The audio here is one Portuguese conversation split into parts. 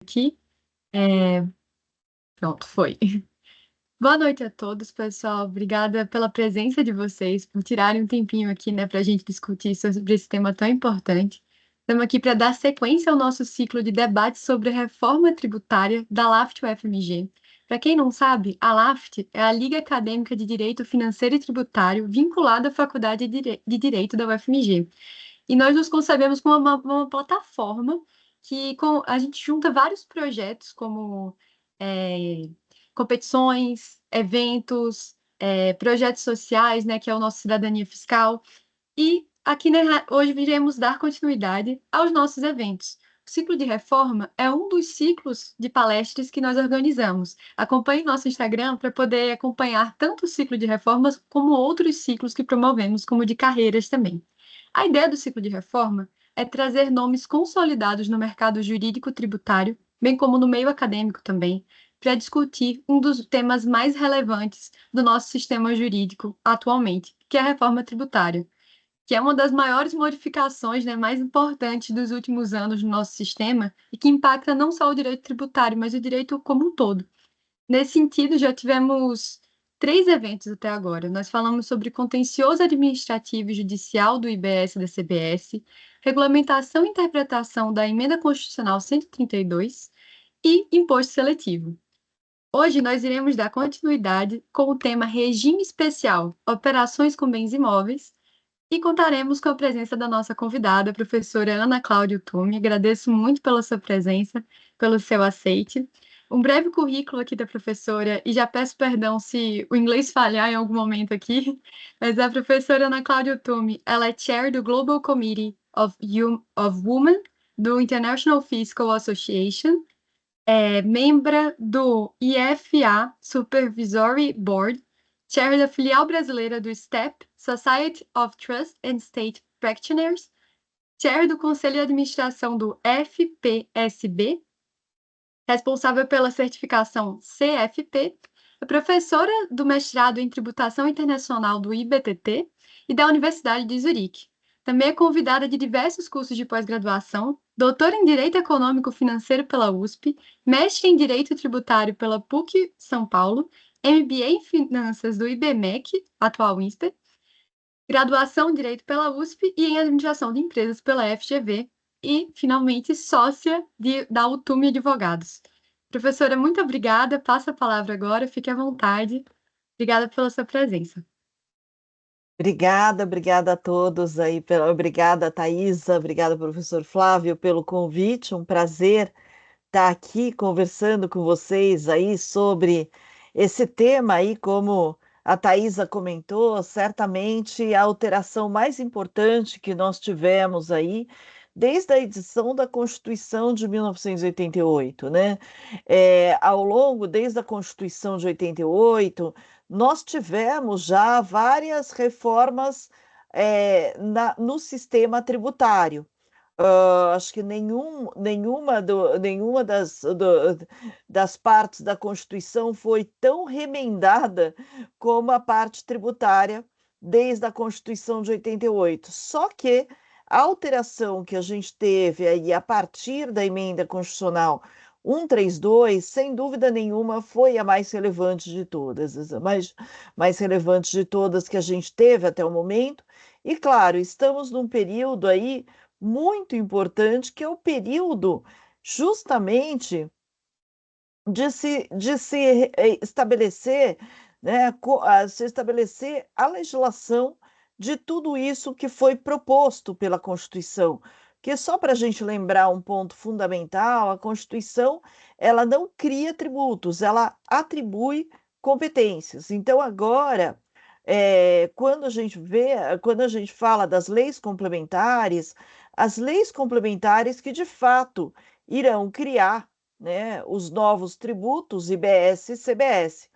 aqui. É, Pronto, foi. Boa noite a todos, pessoal. Obrigada pela presença de vocês, por tirarem um tempinho aqui, né, para a gente discutir sobre esse tema tão importante. Estamos aqui para dar sequência ao nosso ciclo de debates sobre reforma tributária da LAFT-UFMG. Para quem não sabe, a LAFT é a Liga Acadêmica de Direito Financeiro e Tributário vinculada à Faculdade de Direito da UFMG. E nós nos concebemos como uma plataforma a gente junta vários projetos, como é, competições, eventos, projetos sociais, né, que é o nosso Cidadania Fiscal. E aqui, né, hoje iremos dar continuidade aos nossos eventos. O ciclo de reforma é um dos ciclos de palestras que nós organizamos. Acompanhe nosso Instagram para poder acompanhar tanto o ciclo de reformas como outros ciclos que promovemos, como de carreiras também. A ideia do ciclo de reforma é trazer nomes consolidados no mercado jurídico tributário, bem como no meio acadêmico também, para discutir um dos temas mais relevantes do nosso sistema jurídico atualmente, que é a reforma tributária, que é uma das maiores modificações, né, mais importantes dos últimos anos no nosso sistema e que impacta não só o direito tributário, mas o direito como um todo. Nesse sentido, já tivemos três eventos até agora. Nós falamos sobre contencioso administrativo e judicial do IBS e da CBS, regulamentação e interpretação da Emenda Constitucional 132 e imposto seletivo. Hoje nós iremos dar continuidade com o tema Regime Especial, Operações com Bens Imóveis, e contaremos com a presença da nossa convidada, a professora Ana Cláudia Tume. Agradeço muito pela sua presença, pelo seu aceite. Um breve currículo aqui da professora, e já peço perdão se o inglês falhar em algum momento aqui, mas a professora Ana Cláudia Tume, ela é chair do Global Committee of Women do International Fiscal Association, é membra do IFA Supervisory Board, chair da filial brasileira do STEP, Society of Trust and State Practitioners, chair do Conselho de Administração do FPSB, responsável pela certificação CFP, é professora do mestrado em Tributação Internacional do IBTT e da Universidade de Zurique. Também é convidada de diversos cursos de pós-graduação, doutora em Direito Econômico Financeiro pela USP, mestre em Direito Tributário pela PUC São Paulo, MBA em Finanças do IBMEC, atual INSPER, graduação em Direito pela USP e em Administração de Empresas pela FGV e, finalmente, sócia da Utume Advogados. Professora, muito obrigada. Passo a palavra agora, fique à vontade. Obrigada pela sua presença. Obrigada a todos aí, obrigada, Thaisa, obrigada, professor Flávio, pelo convite. Um prazer estar aqui conversando com vocês aí sobre esse tema aí, como a Thaisa comentou, certamente a alteração mais importante que nós tivemos aí desde a edição da Constituição de 1988, né? Desde a Constituição de 88, nós tivemos já várias reformas no sistema tributário. Acho que nenhuma das partes da Constituição foi tão remendada como a parte tributária desde a Constituição de 88. Só que a alteração que a gente teve aí a partir da Emenda Constitucional 132, sem dúvida nenhuma, foi a mais relevante de todas, mais relevante de todas que a gente teve até o momento. E, claro, estamos num período aí muito importante, que é o período justamente de se estabelecer, né, se estabelecer a legislação de tudo isso que foi proposto pela Constituição. Que só para a gente lembrar um ponto fundamental, a Constituição ela não cria tributos, ela atribui competências. Então, agora, quando a gente fala das leis complementares, as leis complementares que de fato irão criar, né, os novos tributos IBS e CBS.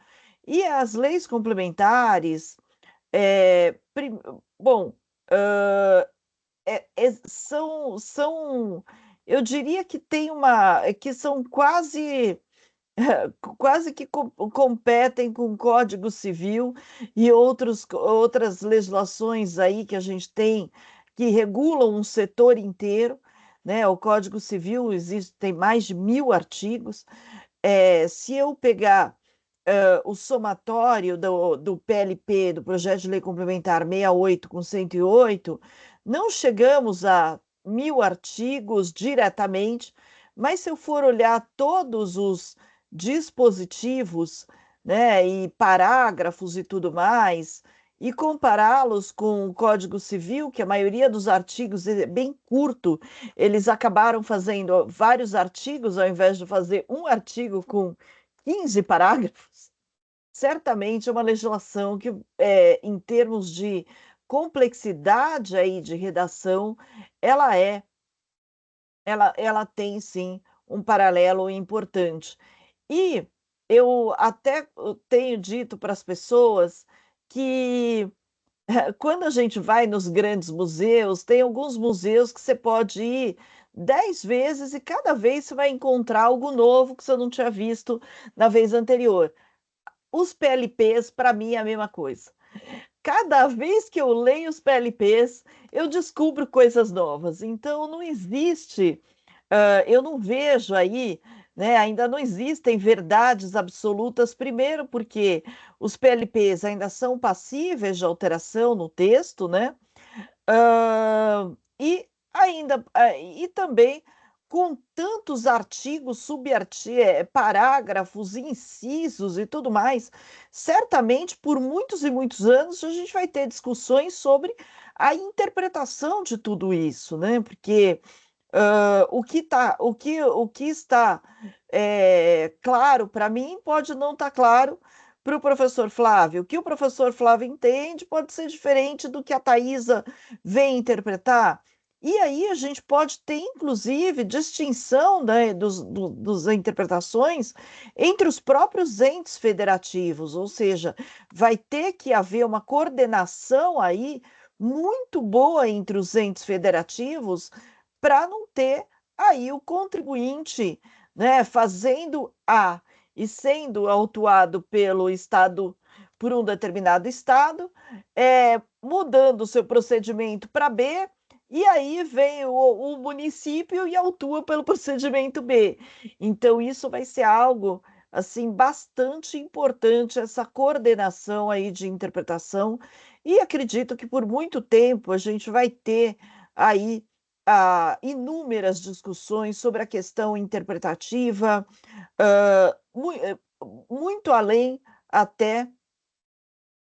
E as leis complementares, é, prim- bom, ah, eu diria que que são quase que competem com o Código Civil e outras legislações aí que a gente tem que regulam um setor inteiro. né? O Código Civil existe, tem mais de 1.000 artigos. Se eu pegar o somatório do PLP, do Projeto de Lei Complementar 68 com 108, não chegamos a 1.000 artigos diretamente, mas se eu for olhar todos os dispositivos, né, e parágrafos e tudo mais, e compará-los com o Código Civil, que a maioria dos artigos é bem curto, eles acabaram fazendo vários artigos ao invés de fazer um artigo com 15 parágrafos. Certamente é uma legislação que, em termos de complexidade aí de redação, ela é, ela tem sim um paralelo importante. E eu até tenho dito para as pessoas que quando a gente vai nos grandes museus, tem alguns museus que você pode ir 10 vezes e cada vez você vai encontrar algo novo que você não tinha visto na vez anterior. Os PLPs, para mim, é a mesma coisa. Cada vez que eu leio os PLPs, eu descubro coisas novas. Então, não existe, eu não vejo aí, né, ainda não existem verdades absolutas, primeiro porque os PLPs ainda são passíveis de alteração no texto, né? E ainda e também com tantos artigos, parágrafos, incisos e tudo mais, certamente por muitos e muitos anos a gente vai ter discussões sobre a interpretação de tudo isso, né? Porque o que está claro para mim pode não estar claro para o professor Flávio. O que o professor Flávio entende pode ser diferente do que a Thaisa vem interpretar. E aí a gente pode ter, inclusive, distinção, né, dos interpretações entre os próprios entes federativos, ou seja, vai ter que haver uma coordenação aí muito boa entre os entes federativos para não ter aí o contribuinte, né, fazendo A e sendo autuado pelo Estado, por um determinado Estado, mudando o seu procedimento para B, e aí vem o município e autua pelo procedimento B. Então, isso vai ser algo assim bastante importante, essa coordenação aí de interpretação, e acredito que por muito tempo a gente vai ter aí inúmeras discussões sobre a questão interpretativa, muito além até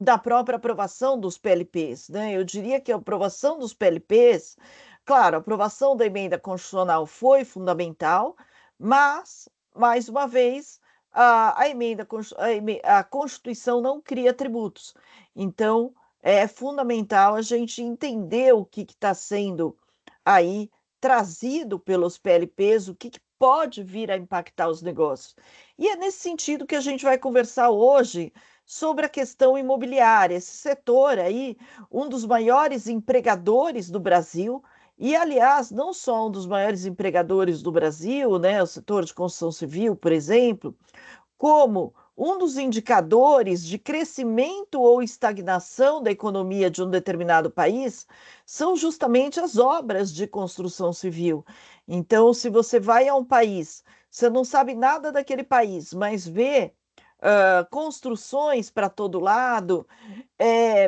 da própria aprovação dos PLPs, né? Eu diria que a aprovação dos PLPs, claro, a aprovação da emenda constitucional foi fundamental, mas, mais uma vez, a Constituição não cria tributos. Então, é fundamental a gente entender o que está sendo aí trazido pelos PLPs, o que pode vir a impactar os negócios. E é nesse sentido que a gente vai conversar hoje sobre a questão imobiliária. Esse setor aí, um dos maiores empregadores do Brasil, e, aliás, não só um dos maiores empregadores do Brasil, né, o setor de construção civil, por exemplo, como um dos indicadores de crescimento ou estagnação da economia de um determinado país são justamente as obras de construção civil. Então, se você vai a um país, você não sabe nada daquele país, mas vê construções para todo lado,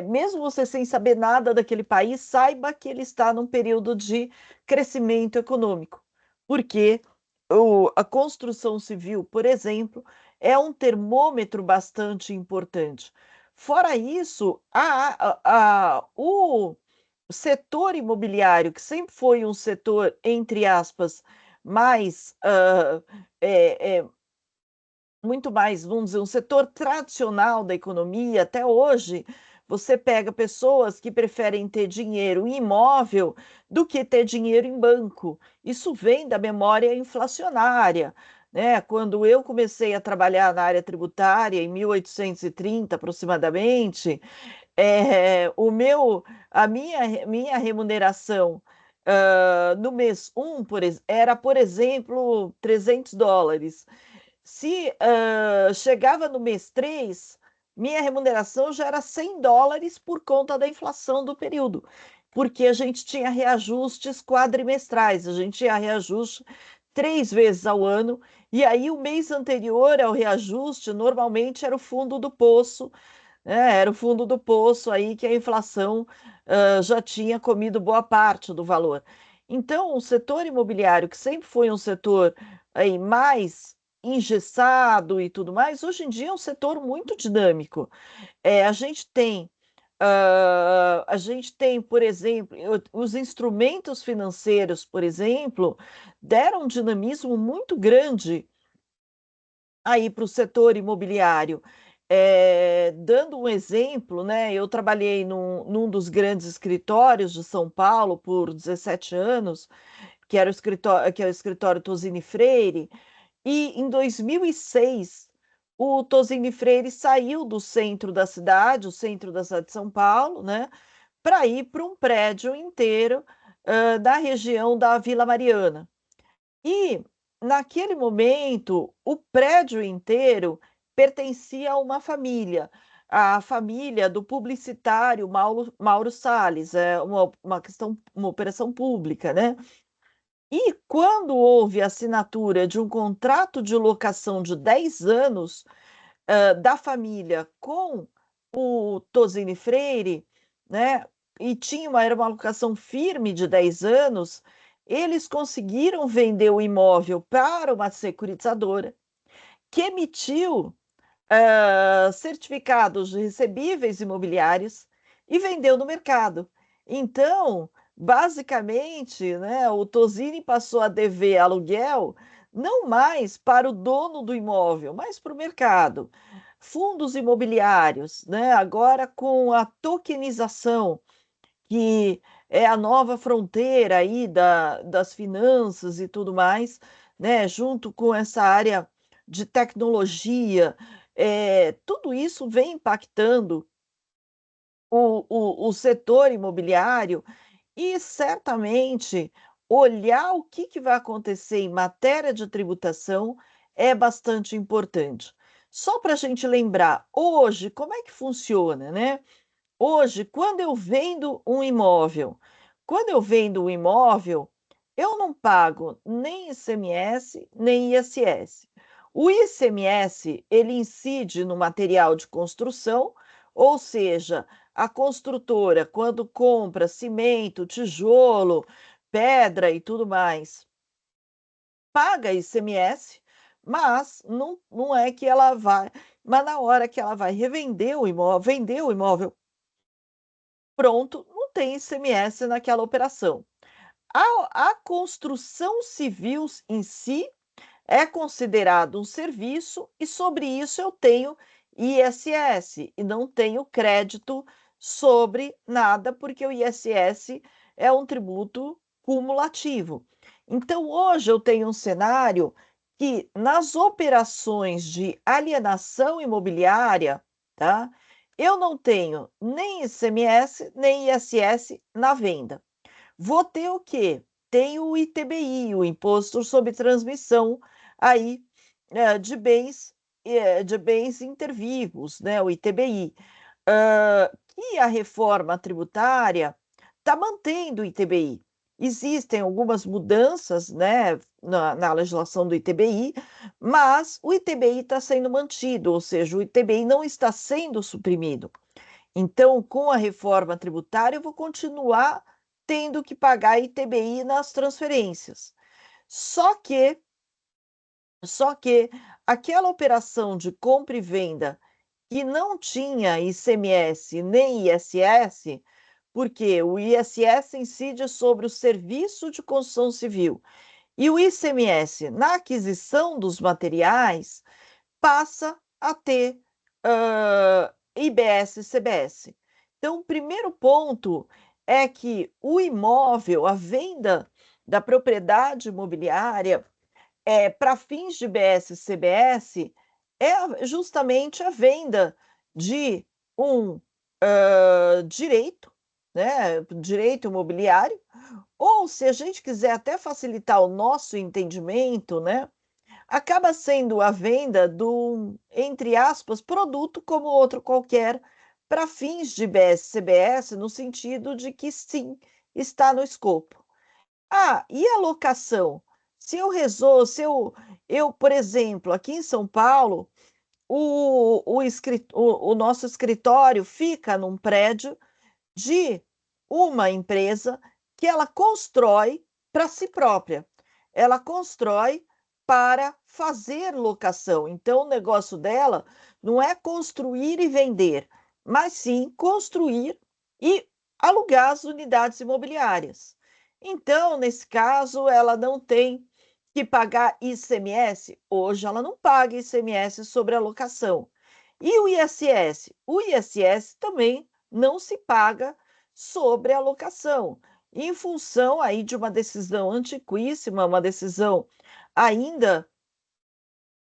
mesmo você sem saber nada daquele país, saiba que ele está num período de crescimento econômico, porque a construção civil, por exemplo, é um termômetro bastante importante. Fora isso, o setor imobiliário, que sempre foi um setor, entre aspas, mais muito mais, vamos dizer, um setor tradicional da economia, até hoje, você pega pessoas que preferem ter dinheiro em imóvel do que ter dinheiro em banco. Isso vem da memória inflacionária, né? Quando eu comecei a trabalhar na área tributária, em 1830 aproximadamente, a minha remuneração no mês um era, por exemplo, US$ 300. Se chegava no mês 3, minha remuneração já era US$ 100 por conta da inflação do período. porque a gente tinha reajustes quadrimestrais, a gente tinha reajuste 3 vezes ao ano, e aí o mês anterior ao reajuste normalmente era o fundo do poço, né? Era o fundo do poço aí que a inflação já tinha comido boa parte do valor. Então, o setor imobiliário, que sempre foi um setor aí mais engessado e tudo mais, hoje em dia é um setor muito dinâmico. A gente tem, por exemplo, os instrumentos financeiros, por exemplo, deram um dinamismo muito grande aí para o setor imobiliário. Dando um exemplo, né, eu trabalhei num dos grandes escritórios de São Paulo por 17 anos, que é o escritório Tosini Freire, e em 2006 o Tosini Freire saiu do centro da cidade, o centro da cidade de São Paulo, né, para ir para um prédio inteiro da região da Vila Mariana. E, naquele momento, o prédio inteiro pertencia a uma família, a família do publicitário Mauro Salles, é uma questão, uma operação pública, né? E quando houve a assinatura de um contrato de locação de 10 anos, da família com o Tosini Freire, né, e era uma alocação firme de 10 anos, eles conseguiram vender o imóvel para uma securitizadora que emitiu certificados de recebíveis imobiliários e vendeu no mercado. Então, basicamente, né, o Tosini passou a dever aluguel não mais para o dono do imóvel, mas para o mercado. Fundos imobiliários, né, agora com a tokenização, que é a nova fronteira aí das finanças e tudo mais, né, junto com essa área de tecnologia, tudo isso vem impactando o setor imobiliário e certamente olhar o que vai acontecer em matéria de tributação é bastante importante. Só para a gente lembrar, hoje, como é que funciona, né? Hoje, quando eu vendo um imóvel, eu não pago nem ICMS, nem ISS. O ICMS, ele incide no material de construção, ou seja, a construtora, quando compra cimento, tijolo, pedra e tudo mais, paga ICMS, mas não é que ela vai, mas na hora que ela vai revender o imóvel, vender o imóvel pronto, não tem ICMS naquela operação. A construção civil em si é considerado um serviço e sobre isso eu tenho ISS e não tenho crédito sobre nada, porque o ISS é um tributo cumulativo. Então, hoje eu tenho um cenário que nas operações de alienação imobiliária, tá? Eu não tenho nem ICMS, nem ISS na venda. Vou ter o quê? Tenho o ITBI, o Imposto sobre Transmissão aí de bens intervivos, né? O ITBI. Que a reforma tributária está mantendo o ITBI. Existem algumas mudanças, né, na legislação do ITBI, mas o ITBI está sendo mantido, ou seja, o ITBI não está sendo suprimido. Então, com a reforma tributária, eu vou continuar tendo que pagar ITBI nas transferências. Só que, só que aquela operação de compra e venda que não tinha ICMS nem ISS, porque o ISS incide sobre o serviço de construção civil e o ICMS na aquisição dos materiais passa a ter IBS e CBS. Então, o primeiro ponto é que o imóvel, a venda da propriedade imobiliária, para fins de IBS e CBS, é justamente a venda de um direito, né, direito imobiliário, ou se a gente quiser até facilitar o nosso entendimento, né, acaba sendo a venda do, entre aspas, produto como outro qualquer para fins de BS-CBS, no sentido de que sim, está no escopo. Ah, e a locação? Se eu resolvo, por exemplo, aqui em São Paulo, o nosso escritório fica num prédio de uma empresa que ela constrói para si própria. Ela constrói para fazer locação. Então, o negócio dela não é construir e vender, mas sim construir e alugar as unidades imobiliárias. Então, nesse caso, ela não tem que pagar ICMS. Hoje, ela não paga ICMS sobre a locação. E o ISS? O ISS também não se paga sobre a locação, em função aí de uma decisão antiquíssima, uma decisão ainda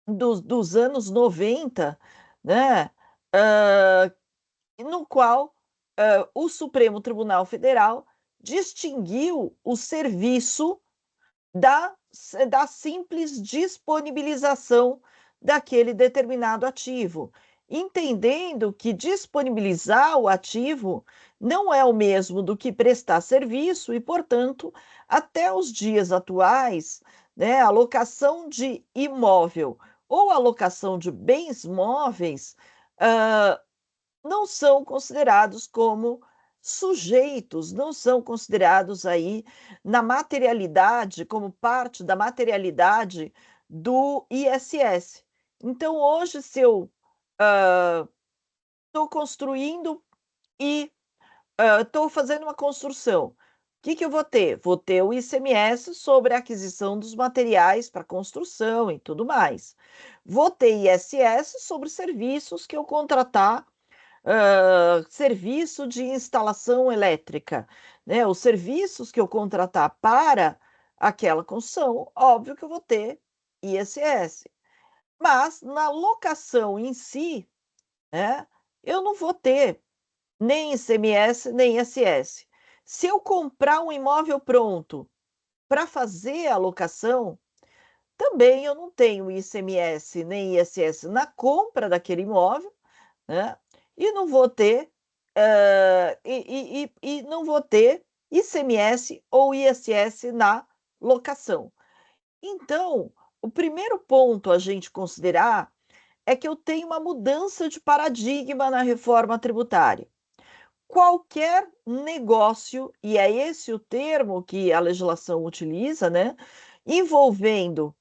dos anos 90, né? No qual o Supremo Tribunal Federal distinguiu o serviço da, da simples disponibilização daquele determinado ativo, entendendo que disponibilizar o ativo não é o mesmo do que prestar serviço e, portanto, até os dias atuais, né, a locação de imóvel ou a locação de bens móveis não são considerados como sujeitos, não são considerados aí na materialidade, como parte da materialidade do ISS. Então, hoje, se eu estou construindo e estou fazendo uma construção, o que que eu vou ter? Vou ter o ICMS sobre a aquisição dos materiais para construção e tudo mais. Vou ter ISS sobre serviços que eu contratar, serviço de instalação elétrica, né? Os serviços que eu contratar para aquela construção, óbvio que eu vou ter ISS. Mas na locação em si, né, eu não vou ter nem ICMS, nem ISS. Se eu comprar um imóvel pronto para fazer a locação, também eu não tenho ICMS nem ISS na compra daquele imóvel, né? E não vou ter, e não vou ter ICMS ou ISS na locação. Então, o primeiro ponto a gente considerar é que eu tenho uma mudança de paradigma na reforma tributária. Qualquer negócio, e é esse o termo que a legislação utiliza, né, envolvendo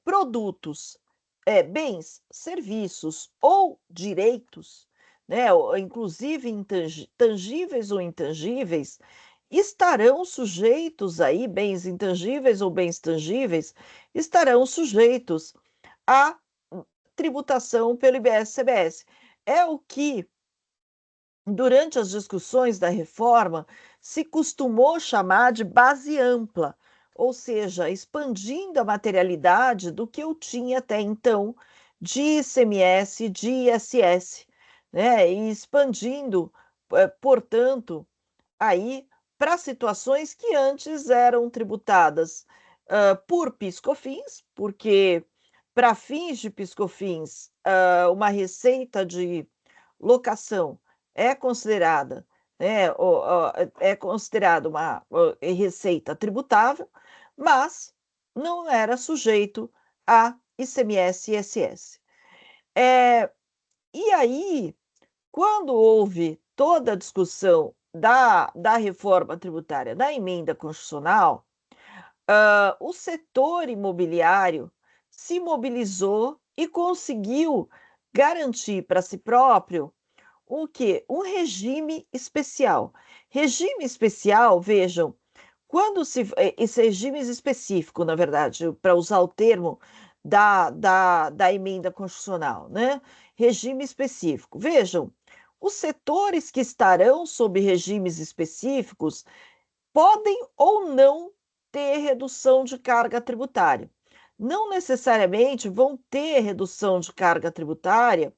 produtos, bens, serviços ou direitos, né, inclusive tangíveis ou intangíveis, estarão sujeitos aí, bens intangíveis ou bens tangíveis, estarão sujeitos à tributação pelo IBS-CBS. É o que, durante as discussões da reforma, se costumou chamar de base ampla, ou seja, expandindo a materialidade do que eu tinha até então de ICMS, de ISS, né? E expandindo, portanto, aí para situações que antes eram tributadas por PIS/COFINS, porque para fins de PIS/COFINS, uma receita de locação é considerada, né, é considerada uma receita tributável, mas não era sujeito a ICMS e ISS. E aí, quando houve toda a discussão da reforma tributária, da emenda constitucional, o setor imobiliário se mobilizou e conseguiu garantir para si próprio o quê? Um regime especial. Regime especial, vejam, esse regime específico, na verdade, para usar o termo da emenda constitucional, né? Regime específico. Vejam, os setores que estarão sob regimes específicos podem ou não ter redução de carga tributária. Não necessariamente vão ter redução de carga tributária,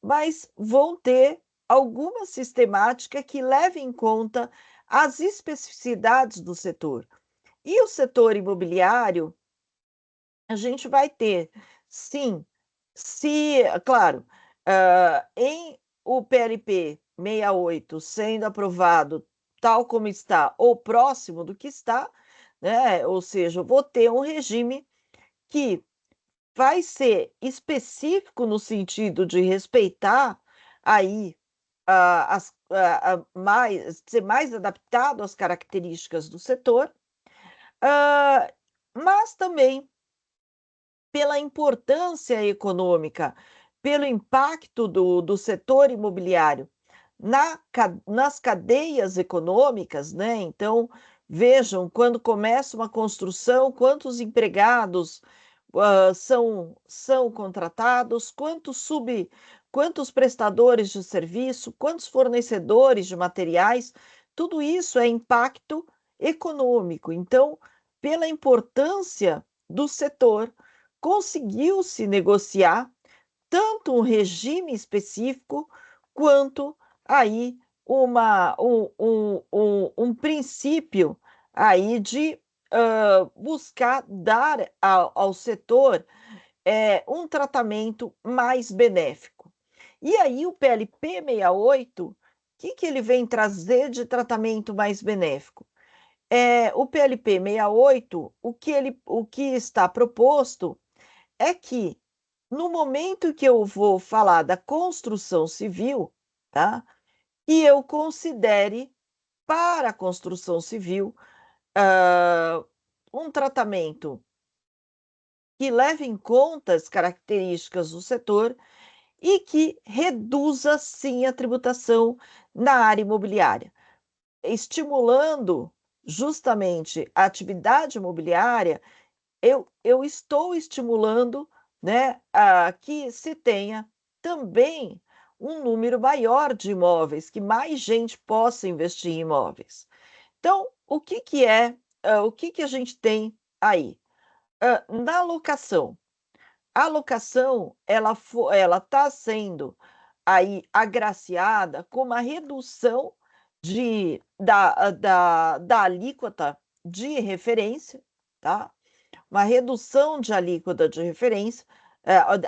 mas vão ter alguma sistemática que leve em conta as especificidades do setor. E o setor imobiliário, a gente vai ter, sim, se, claro, em o PLP 68 sendo aprovado tal como está ou próximo do que está, né? Ou seja, eu vou ter um regime que vai ser específico no sentido de respeitar aí ser mais adaptado às características do setor, ah, mas também pela importância econômica, pelo impacto do setor imobiliário nas cadeias econômicas, né? Então, vejam, quando começa uma construção, quantos empregados são contratados, quantos prestadores de serviço, quantos fornecedores de materiais, tudo isso é impacto econômico. Então, pela importância do setor, conseguiu-se negociar tanto um regime específico quanto aí um princípio aí de buscar dar ao setor um tratamento mais benéfico. E aí o PLP 68, o que ele vem trazer de tratamento mais benéfico? O PLP 68, o que está proposto é que, no momento que eu vou falar da construção civil, tá? E eu considere para a construção civil um tratamento que leve em conta as características do setor e que reduza, sim, a tributação na área imobiliária, estimulando justamente a atividade imobiliária. Eu estou estimulando, né, a que se tenha também um número maior de imóveis, que mais gente possa investir em imóveis. Então, o que que a gente tem aí? Na locação, a locação ela está sendo aí agraciada com uma redução da alíquota de referência, tá? Uma redução de alíquota de referência,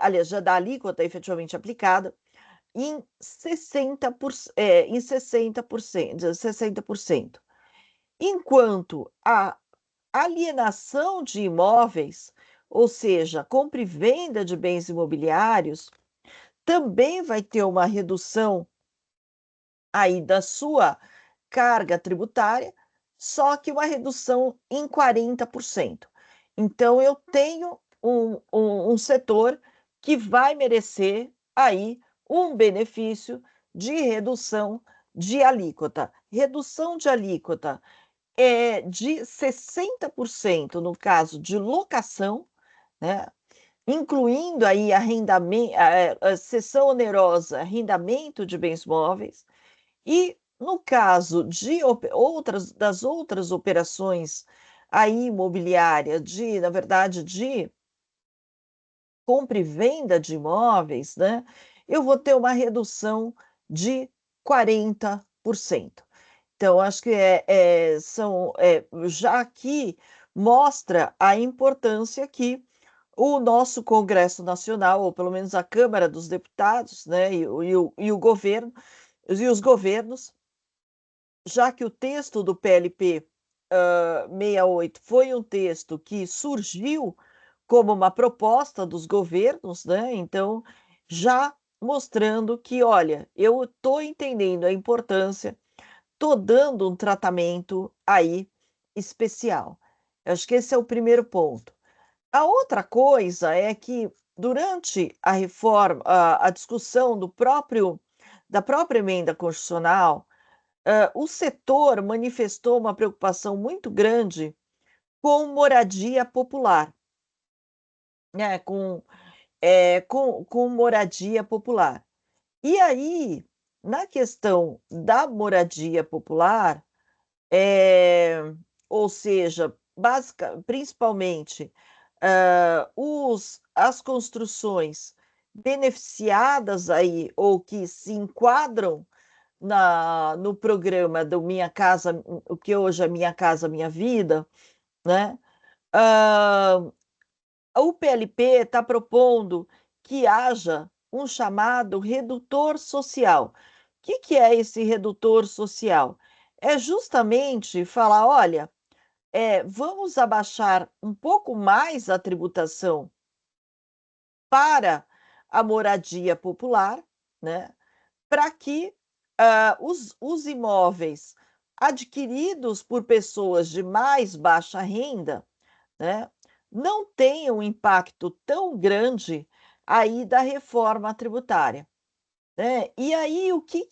aliás, já da alíquota efetivamente aplicada, em 60%, enquanto a alienação de imóveis, ou seja, compra e venda de bens imobiliários, também vai ter uma redução aí da sua carga tributária, só que uma redução em 40%. Então, eu tenho um setor que vai merecer aí um benefício de redução de alíquota. Redução de alíquota é de 60% no caso de locação, né? Incluindo aí a cessão onerosa, arrendamento de bens móveis, e no caso de das outras operações aí imobiliária, na verdade, de compra e venda de imóveis, né, eu vou ter uma redução de 40%. Então, acho que já aqui mostra a importância que o nosso Congresso Nacional, ou pelo menos a Câmara dos Deputados, né, e o governo, e os governos, já que o texto do PLP 68 foi um texto que surgiu como uma proposta dos governos, né? Então, já mostrando que, olha, eu estou entendendo a importância, estou dando um tratamento aí especial. Eu acho que esse é o primeiro ponto. A outra coisa é que, durante a reforma, a discussão da própria emenda constitucional, o setor manifestou uma preocupação muito grande com moradia popular, né? Com moradia popular. E aí, na questão da moradia popular, ou seja, principalmente as construções beneficiadas aí, ou que se enquadram no programa do Minha Casa, o que hoje é Minha Casa Minha Vida, né? Ah, o PLP está propondo que haja um chamado redutor social. O que é esse redutor social? É justamente falar, olha, vamos abaixar um pouco mais a tributação para a moradia popular, né, para que os imóveis adquiridos por pessoas de mais baixa renda, né, não tenham um impacto tão grande aí da reforma tributária, né? E aí o que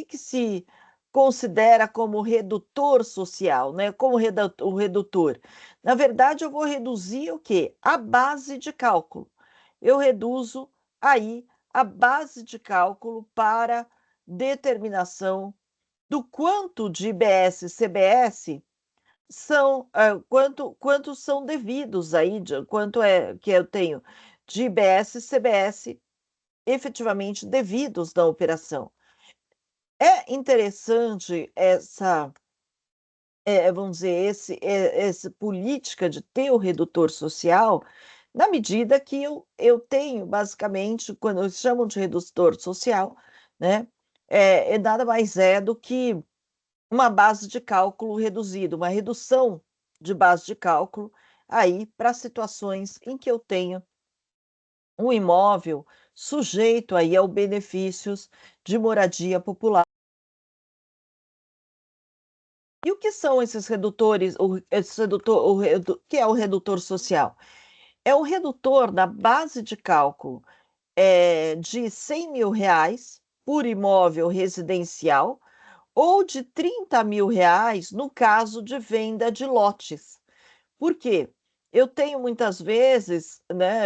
que se considera como redutor social, né? Como o redutor? Na verdade, eu vou reduzir o quê? A base de cálculo. Eu reduzo aí a base de cálculo para determinação do quanto de IBS e CBS são, quanto são devidos aí, quanto é que eu tenho de IBS e CBS efetivamente devidos na operação. É interessante essa, vamos dizer, essa política de ter o redutor social, na medida que eu tenho, basicamente, quando eles chamam de redutor social, né, nada mais é do que uma base de cálculo reduzida, uma redução de base de cálculo aí para situações em que eu tenho um imóvel sujeito aí ao benefícios de moradia popular. E o que são esses redutores, que é o redutor social? É o redutor da base de cálculo de R$ 100.000 por imóvel residencial ou de R$ 30.000 no caso de venda de lotes. Por quê? Eu tenho muitas vezes, né,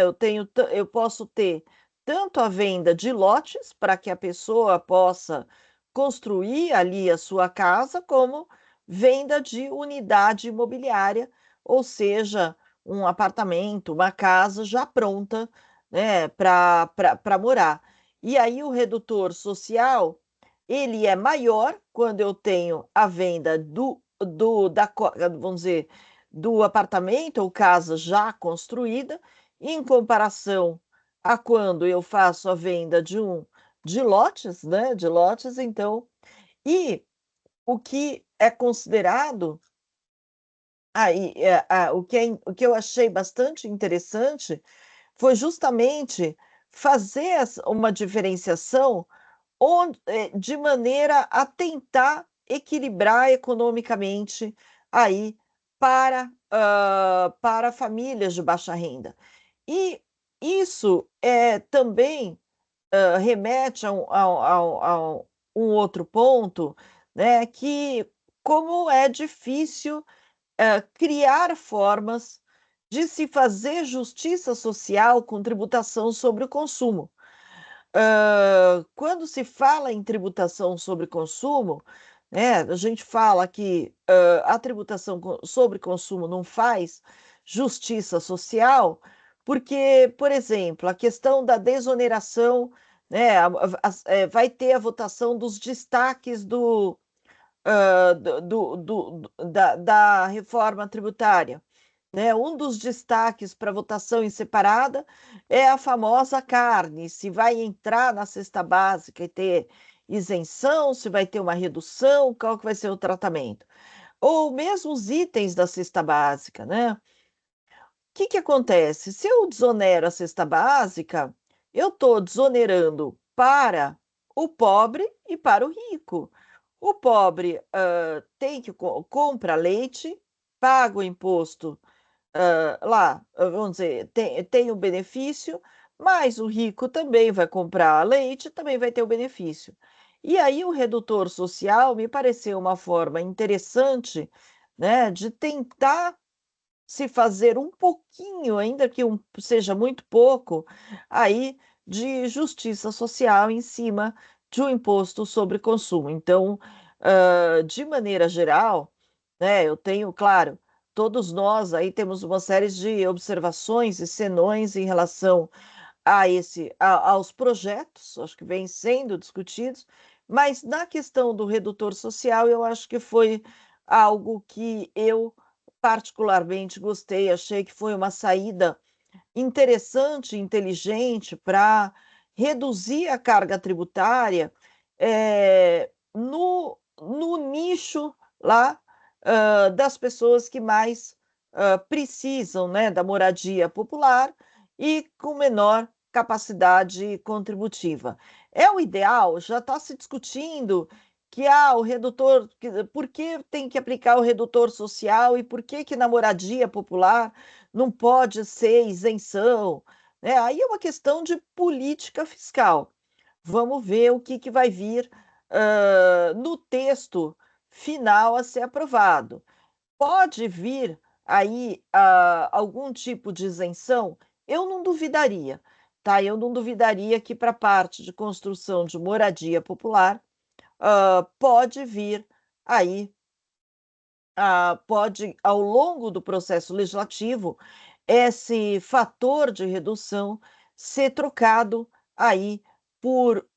eu posso ter tanto a venda de lotes para que a pessoa possa construir ali a sua casa, como venda de unidade imobiliária, ou seja, um apartamento, uma casa já pronta, né, para morar. E aí o redutor social, ele é maior quando eu tenho a venda vamos dizer, do apartamento ou casa já construída, em comparação a quando eu faço a venda de lotes, né, de lotes, então, e o que é considerado aí, o que eu achei bastante interessante foi justamente fazer uma diferenciação de maneira a tentar equilibrar economicamente aí para famílias de baixa renda. E isso também remete a um outro ponto, né, que como é difícil criar formas de se fazer justiça social com tributação sobre o consumo. Quando se fala em tributação sobre consumo, né, a gente fala que a tributação sobre consumo não faz justiça social, porque, por exemplo, a questão da desoneração, né, vai ter a votação dos destaques da reforma tributária, né? Um dos destaques para votação em separada é a famosa carne, se vai entrar na cesta básica e ter isenção, se vai ter uma redução, qual que vai ser o tratamento. Ou mesmo os itens da cesta básica, né? Que acontece? Se eu desonero a cesta básica, eu estou desonerando para o pobre e para o rico. O pobre tem que compra leite, paga o imposto lá, vamos dizer, tem o benefício, mas o rico também vai comprar leite, também vai ter o benefício. E aí o redutor social me pareceu uma forma interessante, né, de tentar se fazer um pouquinho, ainda que seja muito pouco, aí de justiça social em cima de um imposto sobre consumo. Então, de maneira geral, né, eu tenho, claro, todos nós aí temos uma série de observações e senões em relação aos projetos, acho que vêm sendo discutidos, mas na questão do redutor social, eu acho que foi algo que eu particularmente gostei, achei que foi uma saída interessante, inteligente para reduzir a carga tributária no nicho lá das pessoas que mais precisam, né, da moradia popular e com menor capacidade contributiva. É o ideal, já está se discutindo que o redutor, por que tem que aplicar o redutor social e por que na moradia popular não pode ser isenção, né? Aí é uma questão de política fiscal. Vamos ver o que vai vir no texto final a ser aprovado. Pode vir aí algum tipo de isenção? Eu não duvidaria, tá? Eu não duvidaria que para a parte de construção de moradia popular pode vir aí, pode, ao longo do processo legislativo, esse fator de redução ser trocado aí por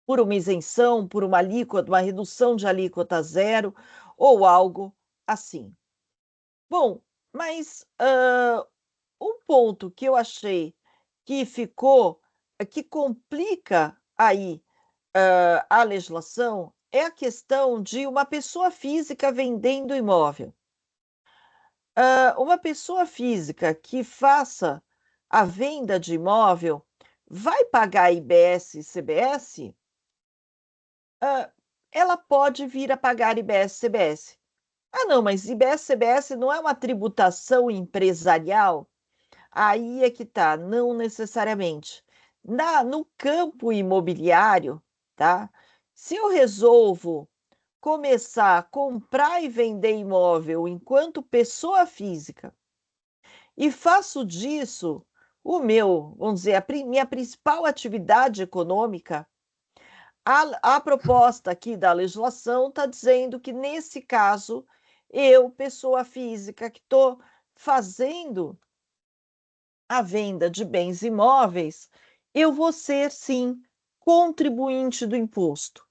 uma isenção, por uma alíquota, uma redução de alíquota zero ou algo assim. Bom, mas um ponto que eu achei que ficou, que complica aí a legislação é a questão de uma pessoa física vendendo imóvel. Uma pessoa física que faça a venda de imóvel vai pagar IBS e CBS? Ela pode vir a pagar IBS e CBS. Ah, não, mas IBS e CBS não é uma tributação empresarial? Aí é que tá, não necessariamente. No campo imobiliário, tá? Se eu resolvo começar a comprar e vender imóvel enquanto pessoa física e faço disso vamos dizer, minha principal atividade econômica, a proposta aqui da legislação está dizendo que, nesse caso, eu, pessoa física, que estou fazendo a venda de bens imóveis, eu vou ser, sim, contribuinte do imposto.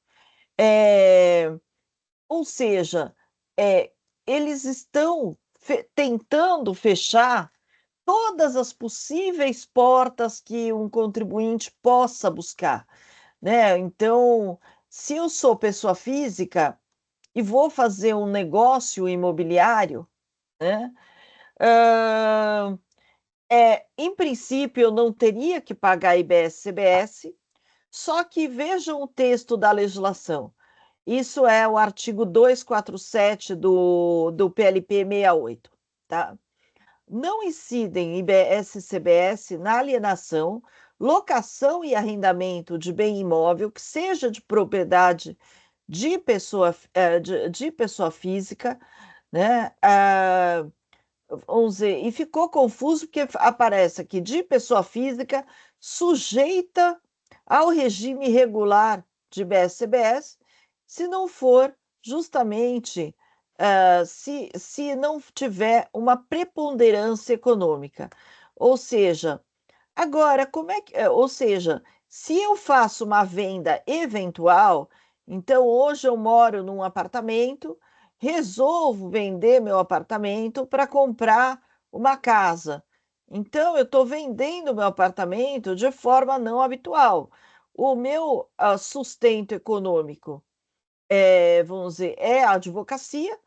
Ou seja, eles estão tentando fechar todas as possíveis portas que um contribuinte possa buscar, né? Então, se eu sou pessoa física e vou fazer um negócio imobiliário, né? Em princípio, eu não teria que pagar IBS-CBS, só que vejam o texto da legislação. Isso é o artigo 247 do PLP 68, tá? Não incidem IBS e CBS na alienação, locação e arrendamento de bem imóvel que seja de propriedade de pessoa física, né? Vamos dizer, e ficou confuso porque aparece aqui de pessoa física sujeita ao regime regular de BSCBS, se não for justamente se não tiver uma preponderância econômica. Ou seja, agora, ou seja, se eu faço uma venda eventual, então hoje eu moro num apartamento, resolvo vender meu apartamento para comprar uma casa. Então, eu estou vendendo meu apartamento de forma não habitual. O meu sustento econômico, vamos dizer, é a advocacia,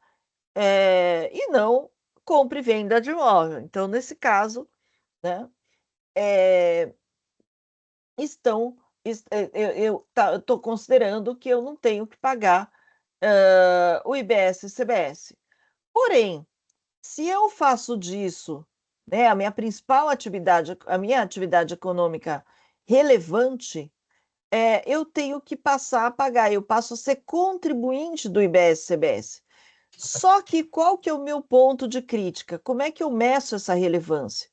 e não compra e venda de imóvel. Então, nesse caso, né, é, estão, eu estou considerando que eu não tenho que pagar o IBS e CBS. Porém, se eu faço disso, né, a minha atividade econômica relevante, eu tenho que passar a pagar, eu passo a ser contribuinte do IBS-CBS. Só que qual que é o meu ponto de crítica? Como é que eu meço essa relevância?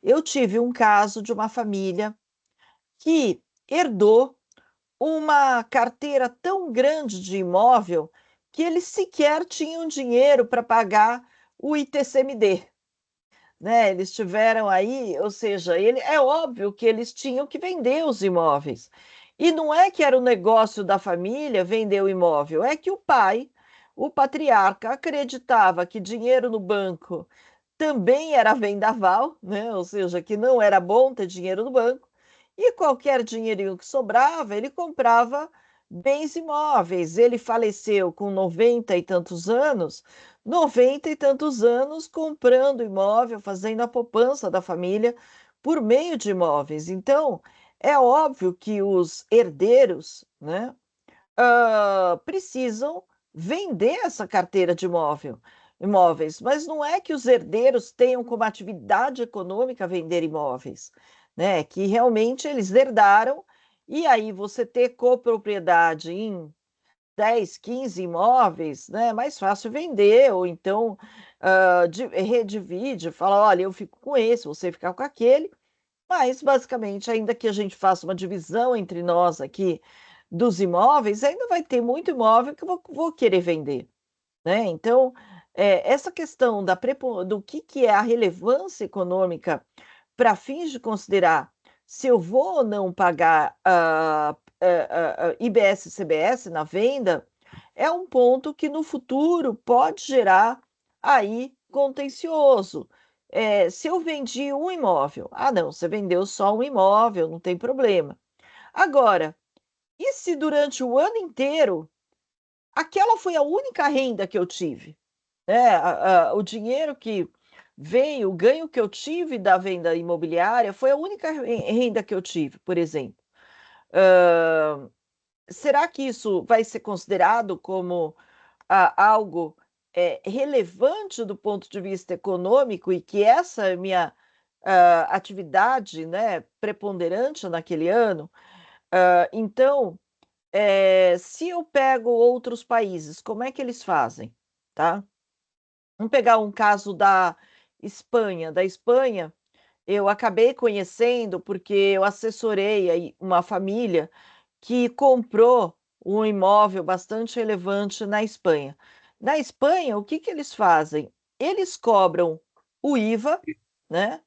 Eu tive um caso de uma família que herdou uma carteira tão grande de imóvel que eles sequer tinham dinheiro para pagar o ITCMD, né? Eles tiveram aí, ou seja, é óbvio que eles tinham que vender os imóveis. E não é que era o negócio da família vender o imóvel, é que o pai, o patriarca, acreditava que dinheiro no banco também era vendaval, né? Ou seja, que não era bom ter dinheiro no banco, e qualquer dinheirinho que sobrava, ele comprava bens imóveis. Ele faleceu com 90 e tantos anos, 90 e tantos anos comprando imóvel, fazendo a poupança da família por meio de imóveis. Então, é óbvio que os herdeiros, né, precisam vender essa carteira de imóveis, mas não é que os herdeiros tenham como atividade econômica vender imóveis, né? Que realmente eles herdaram, e aí você ter copropriedade em 10, 15 imóveis, né? É mais fácil vender, ou então redivide, fala, olha, eu fico com esse, você fica com aquele, mas, basicamente, ainda que a gente faça uma divisão entre nós aqui dos imóveis, ainda vai ter muito imóvel que eu vou querer vender, né? Então, essa questão do que é a relevância econômica para fins de considerar se eu vou ou não pagar IBS e CBS na venda, é um ponto que no futuro pode gerar aí contencioso. Se eu vendi um imóvel, ah, não, você vendeu só um imóvel, não tem problema. Agora, e se durante o ano inteiro aquela foi a única renda que eu tive? O dinheiro que veio, o ganho que eu tive da venda imobiliária foi a única renda que eu tive, por exemplo. Ah, será que isso vai ser considerado como algo relevante do ponto de vista econômico, e que essa é minha atividade, né, preponderante naquele ano? Então, se eu pego outros países, como é que eles fazem? Tá? Vamos pegar um caso da Espanha. Da Espanha, eu acabei conhecendo porque eu assessorei aí uma família que comprou um imóvel bastante relevante na Espanha. Na Espanha, o que que eles fazem? Eles cobram o IVA, né?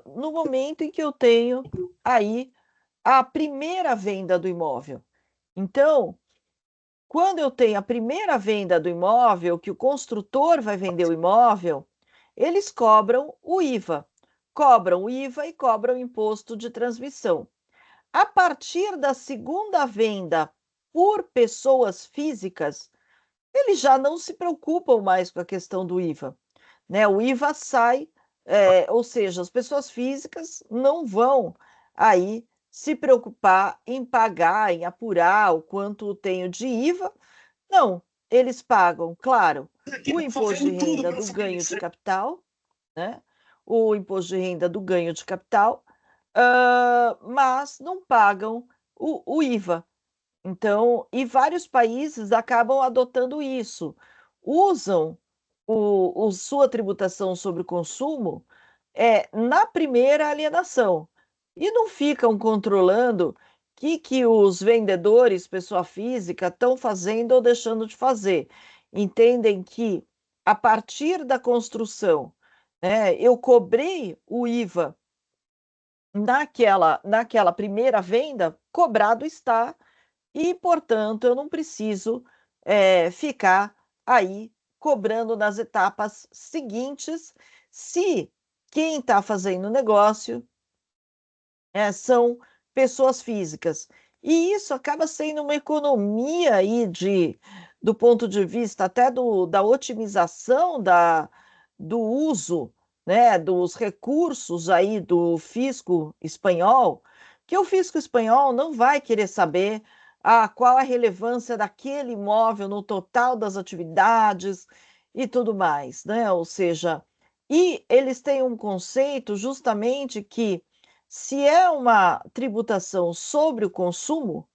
No momento em que eu tenho aí a primeira venda do imóvel. Então, quando eu tenho a primeira venda do imóvel, que o construtor vai vender o imóvel, eles cobram o IVA. Cobram o IVA e cobram o imposto de transmissão. A partir da segunda venda por pessoas físicas, eles já não se preocupam mais com a questão do IVA, né? O IVA sai, ou seja, as pessoas físicas não vão aí se preocupar em pagar, em apurar o quanto tenho de IVA. Não, eles pagam, claro, o imposto de renda do ganho de capital, né? O imposto de renda do ganho de capital, mas não pagam o IVA. Então, e vários países acabam adotando isso, usam sua tributação sobre o consumo na primeira alienação, e não ficam controlando o que os vendedores, pessoa física, estão fazendo ou deixando de fazer. Entendem que, a partir da construção, né, eu cobrei o IVA naquela primeira venda, cobrado está, e, portanto, eu não preciso ficar aí cobrando nas etapas seguintes, se quem está fazendo o negócio são pessoas físicas. E isso acaba sendo uma economia aí do ponto de vista até da otimização do uso, né, dos recursos aí do fisco espanhol, que o fisco espanhol não vai querer saber qual a relevância daquele imóvel no total das atividades e tudo mais, né? Ou seja, e eles têm um conceito justamente que, se é uma tributação sobre o consumo,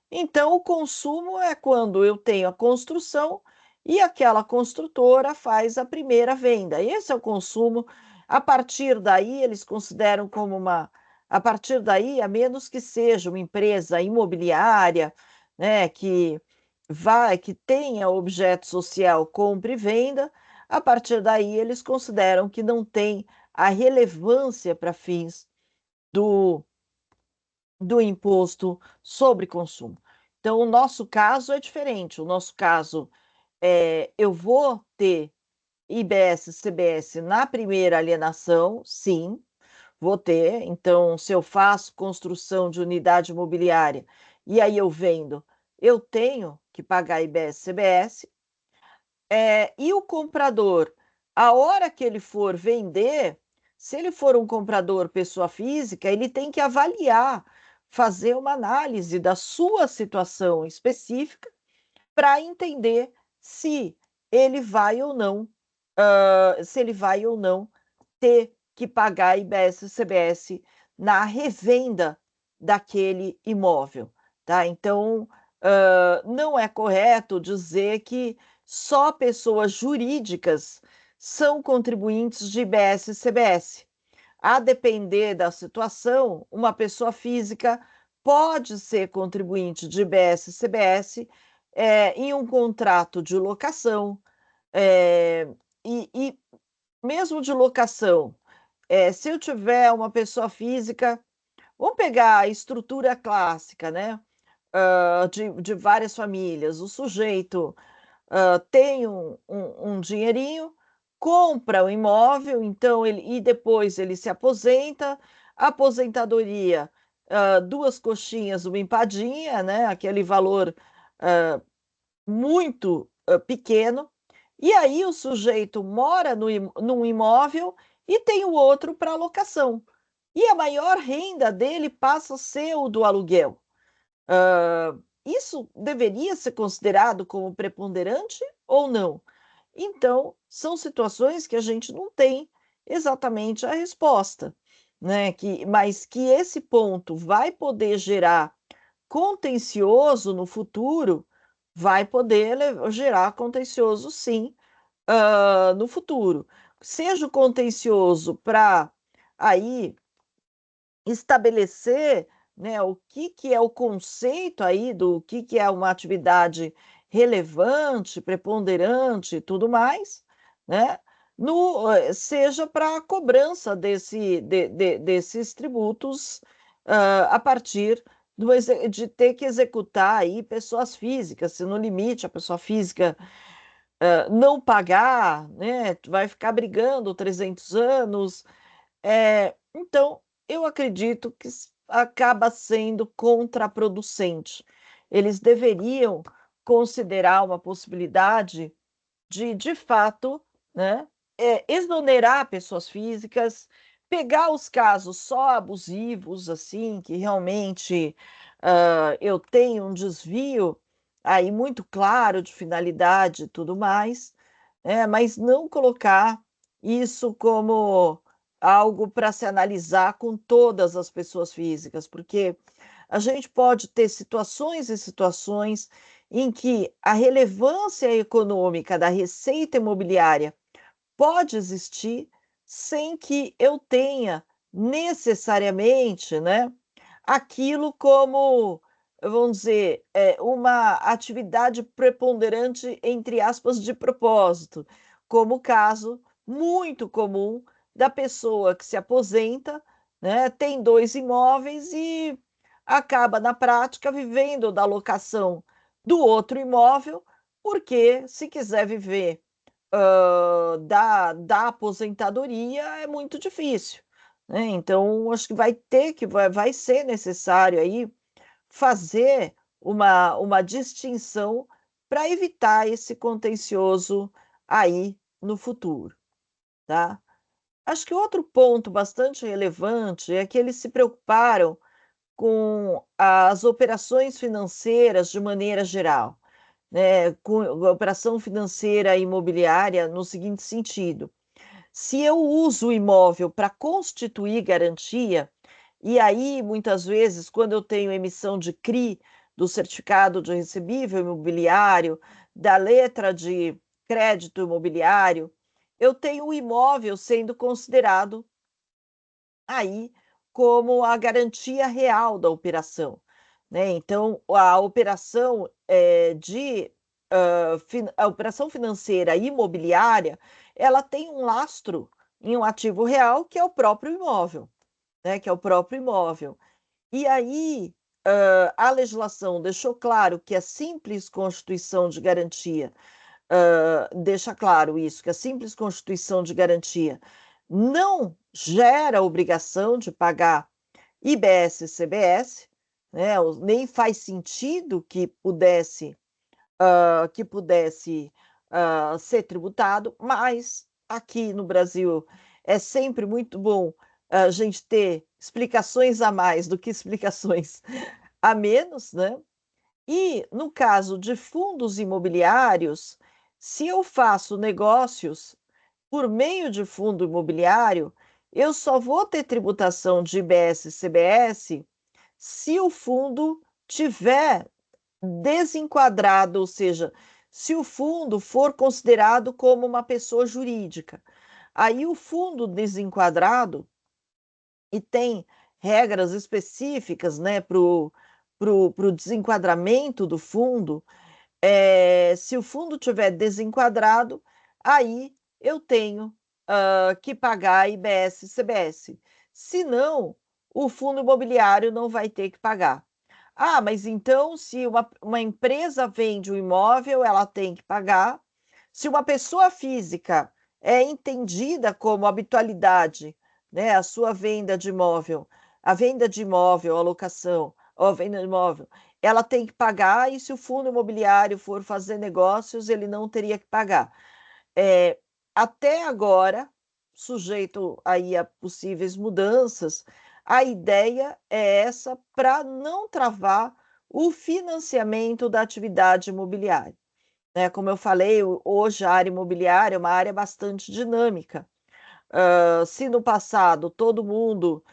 então o consumo é quando eu tenho a construção e aquela construtora faz a primeira venda. Esse é o consumo. A partir daí, eles consideram como uma. A partir daí, a menos que seja uma empresa imobiliária, né, que tenha objeto social, compra e venda, a partir daí eles consideram que não tem a relevância para fins do, do imposto sobre consumo. Então, o nosso caso é diferente. O nosso caso eu vou ter IBS, CBS na primeira alienação, sim, vou ter. Então, se eu faço construção de unidade imobiliária e aí eu vendo, eu tenho que pagar IBS, CBS. E o comprador, a hora que ele for vender, se ele for um comprador pessoa física, ele tem que avaliar, fazer uma análise da sua situação específica para entender se ele vai ou não, se ele vai ou não ter que pagar IBS, CBS na revenda daquele imóvel, tá? Então, não é correto dizer que só pessoas jurídicas são contribuintes de IBS e CBS. A depender da situação, uma pessoa física pode ser contribuinte de IBS e CBS em um contrato de locação, e mesmo de locação. Se eu tiver uma pessoa física, vamos pegar a estrutura clássica, né? De várias famílias. O sujeito tem um dinheirinho, compra o imóvel, então e depois ele se aposenta, aposentadoria, duas coxinhas, uma empadinha, né? Aquele valor muito pequeno, e aí o sujeito mora num imóvel e tem o outro para locação. E a maior renda dele passa a ser o do aluguel. Isso deveria ser considerado como preponderante ou não? Então, são situações que a gente não tem exatamente a resposta, né? Mas que esse ponto vai poder gerar contencioso no futuro, vai poder gerar contencioso, sim, no futuro. Seja o contencioso para aí estabelecer, né, o que é o conceito aí do que é uma atividade relevante, preponderante e tudo mais, né? Seja para a cobrança desses tributos a partir de ter que executar aí pessoas físicas, se no limite a pessoa física não pagar, né, vai ficar brigando 300 anos, então, eu acredito que acaba sendo contraproducente. Eles deveriam considerar uma possibilidade de fato, né, exonerar pessoas físicas, pegar os casos só abusivos, assim, que realmente eu tenho um desvio aí muito claro de finalidade e tudo mais, mas não colocar isso como algo para se analisar com todas as pessoas físicas, porque a gente pode ter situações e situações em que a relevância econômica da receita imobiliária pode existir sem que eu tenha necessariamente, né, aquilo como, vamos dizer, uma atividade preponderante, entre aspas, de propósito, como o caso muito comum da pessoa que se aposenta, né, tem 2 imóveis e acaba, na prática, vivendo da locação do outro imóvel, porque se quiser viver da aposentadoria é muito difícil, né? Então, acho que vai ser necessário aí fazer uma distinção para evitar esse contencioso aí no futuro, tá? Acho que outro ponto bastante relevante é que eles se preocuparam com as operações financeiras de maneira geral, né? Com a operação financeira imobiliária no seguinte sentido: se eu uso o imóvel para constituir garantia, e aí muitas vezes, quando eu tenho emissão de CRI, do certificado de recebível imobiliário, da letra de crédito imobiliário, eu tenho o imóvel sendo considerado aí como a garantia real da operação, né? Então, a operação a operação financeira imobiliária, ela tem um lastro em um ativo real que é o próprio imóvel, né? Que é o próprio imóvel. E aí, a legislação deixou claro que a simples constituição de garantia deixa claro isso, que a simples constituição de garantia não gera obrigação de pagar IBS e CBS, né? Nem faz sentido que pudesse ser tributado, mas aqui no Brasil é sempre muito bom a gente ter explicações a mais do que explicações a menos, né? E no caso de fundos imobiliários, se eu faço negócios por meio de fundo imobiliário, eu só vou ter tributação de IBS e CBS se o fundo tiver desenquadrado, ou seja, se o fundo for considerado como uma pessoa jurídica. Aí o fundo desenquadrado, e tem regras específicas, né, para o desenquadramento do fundo, se o fundo tiver desenquadrado, aí eu tenho que pagar IBS e CBS. Se não, o fundo imobiliário não vai ter que pagar. Ah, mas então, se uma empresa vende um imóvel, ela tem que pagar. Se uma pessoa física é entendida como habitualidade, né, a sua venda de imóvel, a venda de imóvel, a locação, ou a venda de imóvel, ela tem que pagar, e se o fundo imobiliário for fazer negócios, ele não teria que pagar. É, até agora, sujeito aí a possíveis mudanças, a ideia é essa para não travar o financiamento da atividade imobiliária, né? Como eu falei, hoje a área imobiliária é uma área bastante dinâmica. Se no passado todo mundo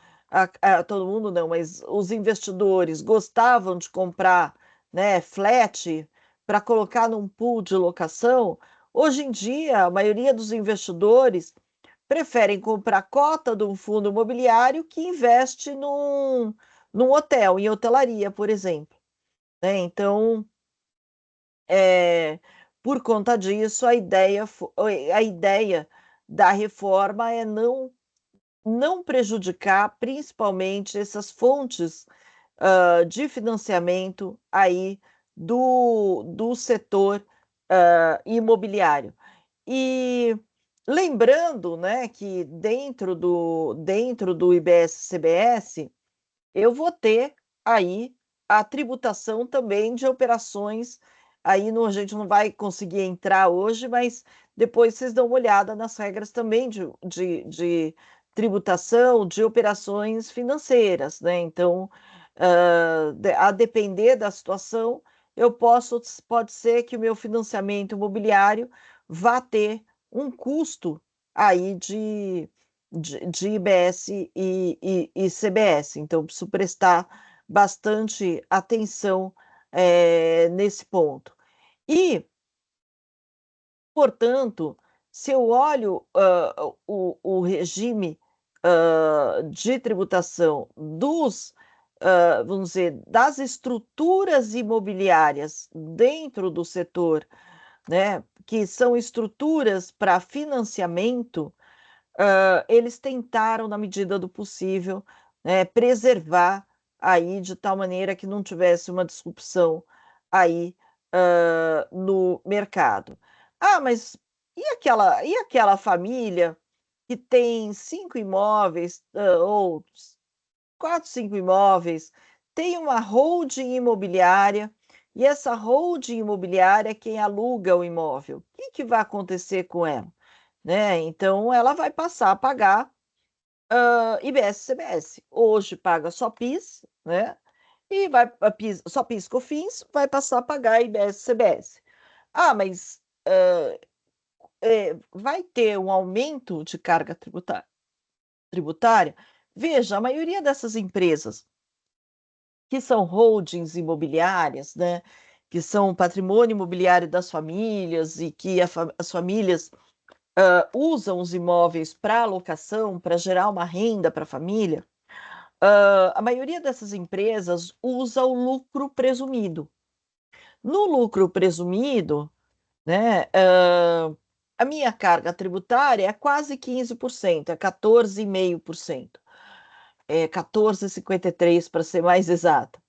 não, mas os investidores gostavam de comprar, né, flat para colocar num pool de locação, hoje em dia a maioria dos investidores preferem comprar cota de um fundo imobiliário que investe num hotel, em hotelaria, por exemplo, né? Então, é, por conta disso, a ideia da reforma é não prejudicar principalmente essas fontes de financiamento aí do setor imobiliário. E lembrando, né, que dentro do IBS-CBS, eu vou ter aí a tributação também de operações. Aí a gente não vai conseguir entrar hoje, mas depois vocês dão uma olhada nas regras também de tributação de operações financeiras, né? Então, a depender da situação, pode ser que o meu financiamento imobiliário vá ter um custo aí de IBS e CBS. Então, preciso prestar bastante atenção nesse ponto. E, portanto, se eu olho o regime de tributação vamos dizer, das estruturas imobiliárias dentro do setor, né, que são estruturas para financiamento, eles tentaram, na medida do possível, né, preservar aí de tal maneira que não tivesse uma disrupção aí no mercado. Ah, mas e aquela família que tem 5 imóveis, ou 4, 5 imóveis, tem uma holding imobiliária, e essa holding imobiliária é quem aluga o imóvel. O que vai acontecer com ela? Né? Então, ela vai passar a pagar IBS e CBS. Hoje paga só PIS, né? E só PIS e COFINS, vai passar a pagar IBS e CBS. Ah, mas vai ter um aumento de carga tributária? Veja, a maioria dessas empresas que são holdings imobiliárias, né? Que são o patrimônio imobiliário das famílias e que as famílias usam os imóveis para alocação, para gerar uma renda para a família, a maioria dessas empresas usa o lucro presumido. No lucro presumido, né, a minha carga tributária é quase 15%, é 14,5%, é 14,53% para ser mais exata.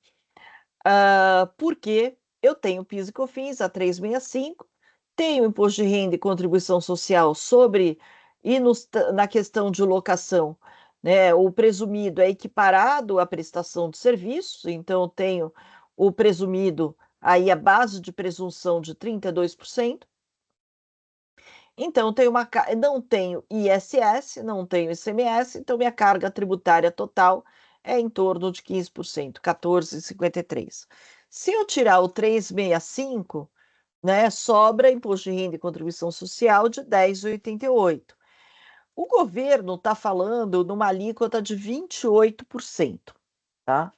Porque eu tenho PIS e COFINS a 365, tem o imposto de renda e contribuição social sobre e na questão de locação, né? O presumido é equiparado à prestação de serviços, então eu tenho o presumido aí a base de presunção de 32%. Então, não tenho ISS, não tenho ICMS, então minha carga tributária total é em torno de 15%, 14,53. Se eu tirar o 365, né, sobra imposto de renda e contribuição social de 10,88. O governo está falando numa alíquota de 28%, tá?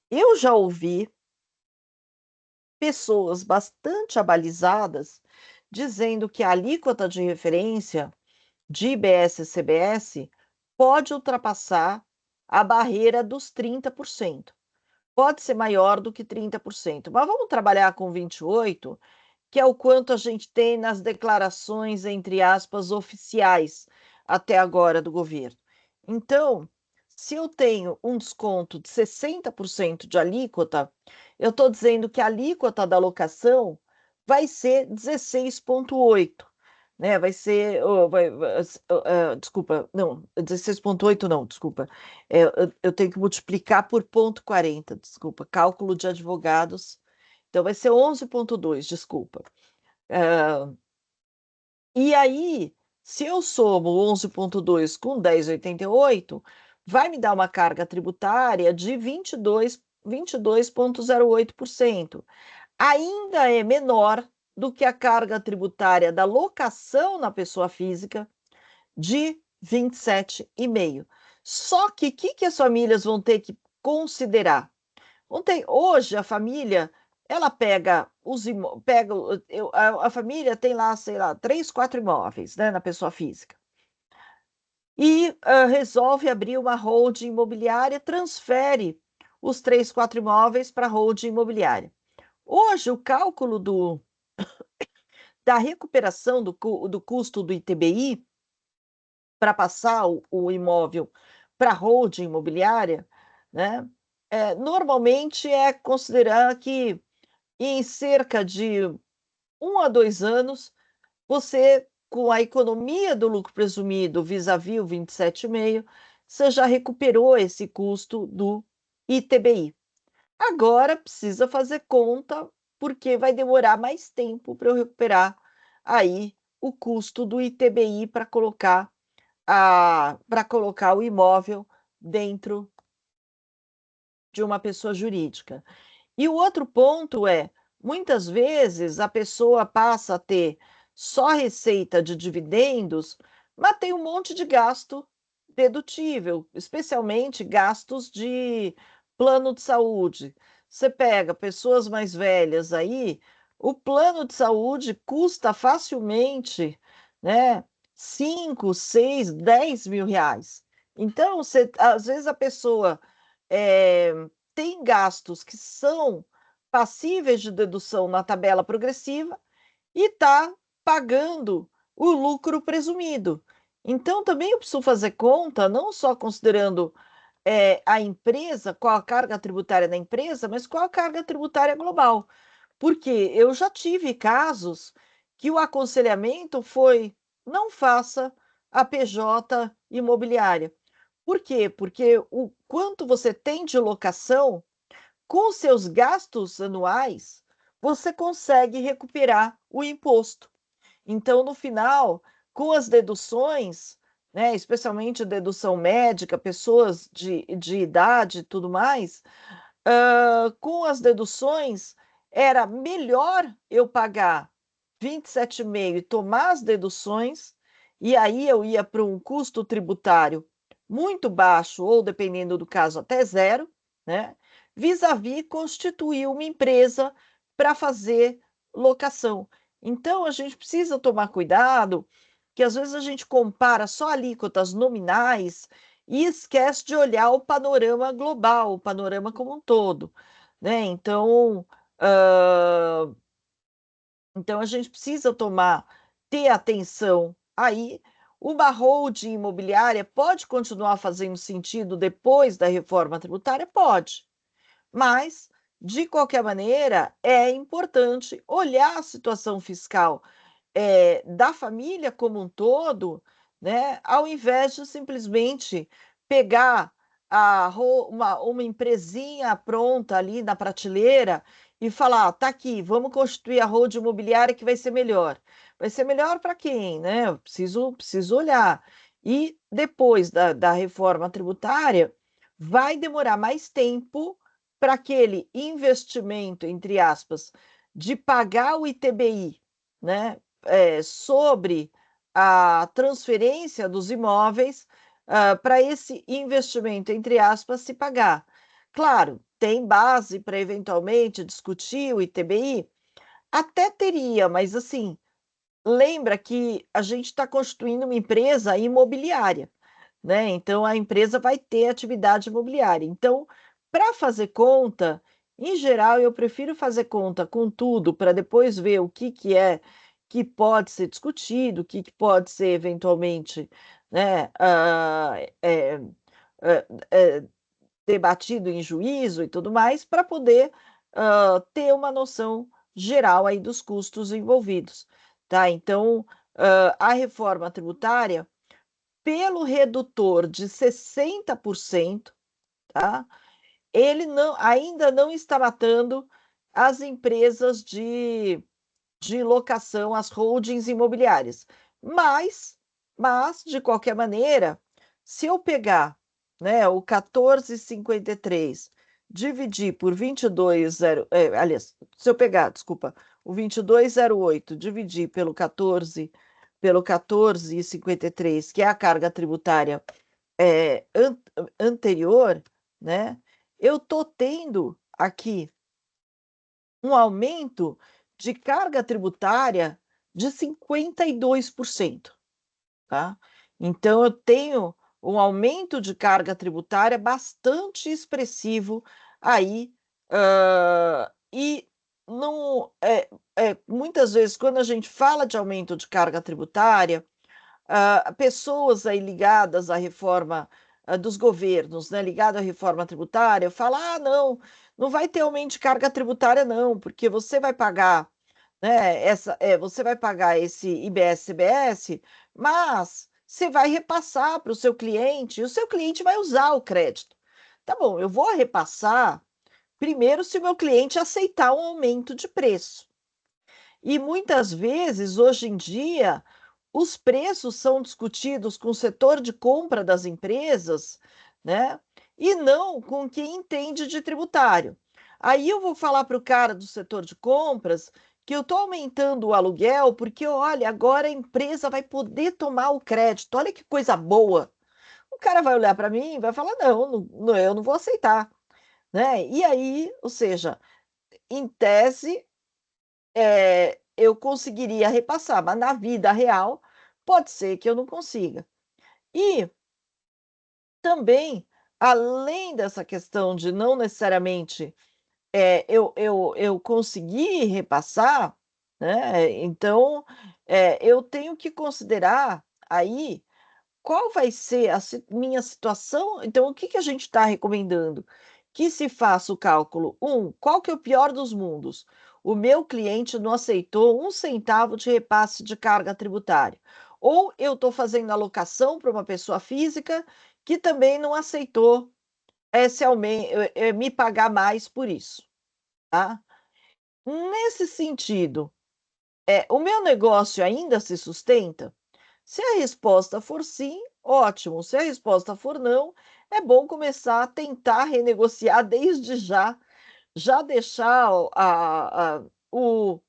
Eu já ouvi pessoas bastante abalizadas dizendo que a alíquota de referência de IBS e CBS pode ultrapassar a barreira dos 30%. Pode ser maior do que 30%, mas vamos trabalhar com 28%, que é o quanto a gente tem nas declarações, entre aspas, oficiais até agora do governo. Então, se eu tenho um desconto de 60% de alíquota, eu estou dizendo que a alíquota da locação vai ser 16,8%. Né, vai ser, desculpa, não, 16,8 não, desculpa, eu tenho que multiplicar por 0,40, desculpa, cálculo de advogados, então vai ser 11,2, desculpa. E aí, se eu somo 11,2 com 10,88, vai me dar uma carga tributária de 22,08%. Ainda é menor do que a carga tributária da locação na pessoa física, de 27,5%. Só que o que as famílias vão ter que considerar? Hoje a família, ela a família tem lá, sei lá, 3, 4 imóveis, né, na pessoa física. E resolve abrir uma holding imobiliária, transfere os 3, 4 imóveis para a holding imobiliária. Hoje, o cálculo da recuperação do custo do ITBI para passar o imóvel para a holding imobiliária, né, normalmente é considerar que em cerca de 1 a 2 anos, você, com a economia do lucro presumido vis-à-vis o 27,5, você já recuperou esse custo do ITBI. Agora precisa fazer conta, porque vai demorar mais tempo para eu recuperar aí o custo do ITBI para colocar o imóvel dentro de uma pessoa jurídica. E o outro ponto é, muitas vezes a pessoa passa a ter só receita de dividendos, mas tem um monte de gasto dedutível, especialmente gastos de plano de saúde. Você pega pessoas mais velhas aí, o plano de saúde custa facilmente, né, 5, 6, 10 mil reais. Então, às vezes a pessoa eh, tem gastos que são passíveis de dedução na tabela progressiva e está pagando o lucro presumido. Então, também eu preciso fazer conta, não só considerando a empresa, qual a carga tributária da empresa, mas qual a carga tributária global. Porque eu já tive casos que o aconselhamento foi: não faça a PJ imobiliária. Por quê? Porque o quanto você tem de locação, com seus gastos anuais, você consegue recuperar o imposto. Então, no final, com as deduções, né, especialmente dedução médica, pessoas de idade e tudo mais, com as deduções, era melhor eu pagar 27,5 e tomar as deduções, e aí eu ia para um custo tributário muito baixo, ou dependendo do caso, até zero, né? Vis-à-vis constituir uma empresa para fazer locação. Então, a gente precisa tomar cuidado, que às vezes a gente compara só alíquotas nominais e esquece de olhar o panorama global, o panorama como um todo, né? Então a gente precisa ter atenção aí. Uma holding imobiliária pode continuar fazendo sentido depois da reforma tributária? Pode, mas, de qualquer maneira, é importante olhar a situação fiscal da família como um todo, né, ao invés de simplesmente pegar uma empresinha pronta ali na prateleira e falar, tá aqui, vamos constituir a hold imobiliária que vai ser melhor. Vai ser melhor para quem, né? Eu preciso olhar. E depois da reforma tributária, vai demorar mais tempo para aquele investimento, entre aspas, de pagar o ITBI, né, sobre a transferência dos imóveis, para esse investimento, entre aspas, se pagar. Claro, tem base para eventualmente discutir o ITBI? Até teria, mas assim, lembra que a gente está constituindo uma empresa imobiliária, né? Então a empresa vai ter atividade imobiliária. Então, para fazer conta, em geral, eu prefiro fazer conta com tudo para depois ver o que é que pode ser discutido, o que pode ser eventualmente, né, é, é, debatido em juízo e tudo mais, para poder ter uma noção geral aí dos custos envolvidos, tá? Então, a reforma tributária, pelo redutor de 60%, tá? Ele ainda não está matando as empresas de locação, as holdings imobiliárias. Mas, de qualquer maneira, se eu pegar, né, o 14,53 dividir por 22,0, aliás, se eu pegar, desculpa, o 22,08 dividir pelo 14,53, que é a carga tributária é, an- anterior, né, eu estou tendo aqui um aumento de carga tributária de 52%, tá? Então, eu tenho um aumento de carga tributária bastante expressivo aí, e não, muitas vezes, quando a gente fala de aumento de carga tributária, pessoas aí ligadas à reforma dos governos, né, ligado à reforma tributária, falam, não, não vai ter aumento de carga tributária não, porque você vai pagar, né, você vai pagar esse IBS-CBS, mas você vai repassar para o seu cliente, e o seu cliente vai usar o crédito. Tá bom, eu vou repassar primeiro se o meu cliente aceitar um aumento de preço. E muitas vezes, hoje em dia, os preços são discutidos com o setor de compra das empresas, né? E não com quem entende de tributário. Aí eu vou falar para o cara do setor de compras que eu estou aumentando o aluguel porque, olha, agora a empresa vai poder tomar o crédito. Olha que coisa boa. O cara vai olhar para mim e vai falar: não, não, eu não vou aceitar, né? E aí, ou seja, em tese, eu conseguiria repassar, mas na vida real pode ser que eu não consiga. E também, além dessa questão de não necessariamente eu conseguir repassar, né? Então, eu tenho que considerar aí qual vai ser a minha situação? Então, o que que a gente está recomendando? Que se faça o cálculo. Qual que é o pior dos mundos? O meu cliente não aceitou um centavo de repasse de carga tributária. Ou eu estou fazendo alocação para uma pessoa física que também não aceitou esse aumento, me pagar mais por isso, tá? Nesse sentido, o meu negócio ainda se sustenta? Se a resposta for sim, ótimo. Se a resposta for não, é bom começar a tentar renegociar desde já, já deixar o,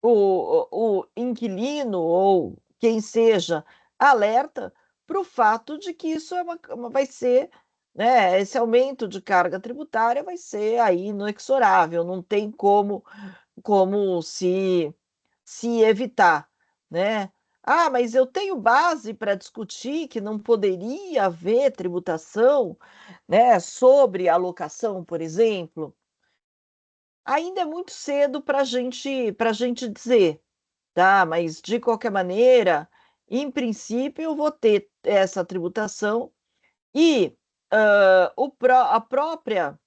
o inquilino ou quem seja alerta para o fato de que isso vai ser, né, esse aumento de carga tributária vai ser aí inexorável, não tem como se evitar, né? Mas eu tenho base para discutir que não poderia haver tributação, né, sobre a locação, por exemplo. Ainda é muito cedo para gente dizer, tá? Mas de qualquer maneira, em princípio, eu vou ter essa tributação e a própria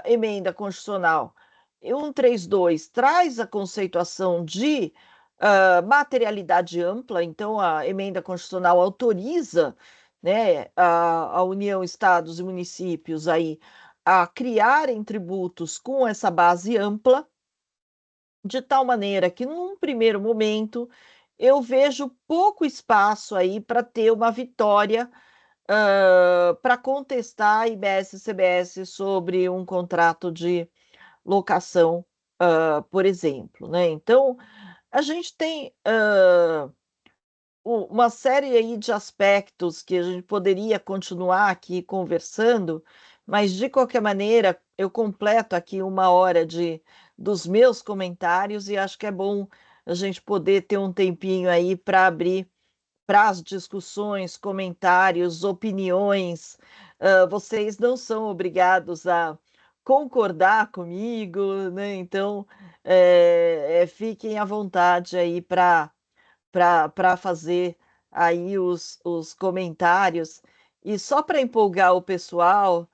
emenda constitucional 132 traz a conceituação de materialidade ampla, então a emenda constitucional autoriza, né, a União, estados e municípios aí a criarem tributos com essa base ampla, de tal maneira que, num primeiro momento, eu vejo pouco espaço aí para ter uma vitória para contestar a IBS e CBS sobre um contrato de locação, por exemplo, né? Então, a gente tem uma série aí de aspectos que a gente poderia continuar aqui conversando, mas de qualquer maneira eu completo aqui uma hora dos meus comentários e acho que é bom a gente poder ter um tempinho aí para abrir para as discussões, comentários, opiniões. Vocês não são obrigados a concordar comigo, né? Então, fiquem à vontade aí para fazer aí os comentários. E só para empolgar o pessoal,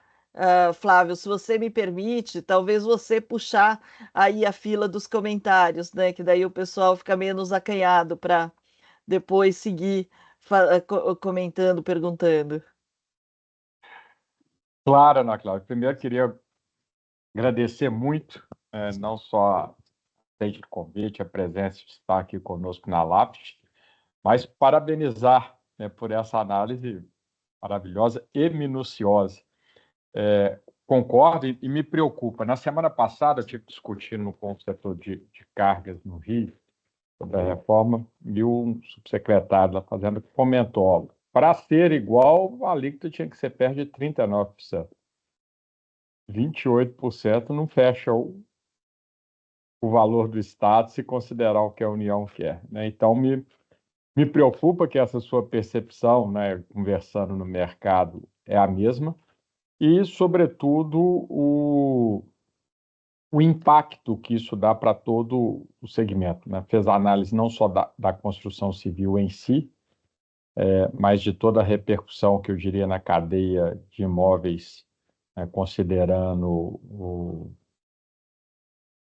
Flávio, se você me permite, talvez você puxar aí a fila dos comentários, né? Que daí o pessoal fica menos acanhado para depois seguir comentando, perguntando. Claro, Ana Cláudia. Primeiro, queria agradecer muito, não só aceite o convite, a presença de estar aqui conosco na LAPS, mas parabenizar, né, por essa análise maravilhosa e minuciosa. Concordo e me preocupa. Na semana passada, eu tive discutindo com o setor de cargas no Rio, sobre a reforma, e um subsecretário da Fazenda comentou: ó, para ser igual, a alíquota tinha que ser perto de 39%. 28% não fecha o valor do Estado se considerar o que a União quer, né? Então, me preocupa que essa sua percepção, né, conversando no mercado, é a mesma, e, sobretudo, o impacto que isso dá para todo o segmento, né? Fez a análise não só da construção civil em si, mas de toda a repercussão que eu diria na cadeia de imóveis, né, considerando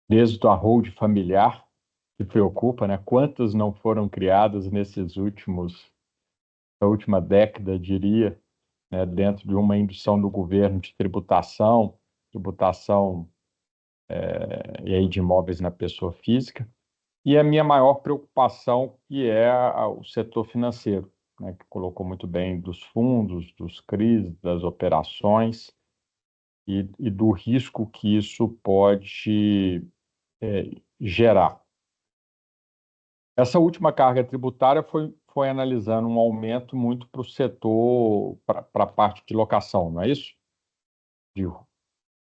desde a hold familiar, que preocupa, né? Quantas não foram criadas na última década, diria, né, dentro de uma indução do governo de tributação e aí de imóveis na pessoa física. E a minha maior preocupação, que é o setor financeiro, né, que colocou muito bem dos fundos, dos CRIs, das operações e do risco que isso pode gerar. Essa última carga tributária foi analisando um aumento muito para o setor, para a parte de locação, não é isso? Digo,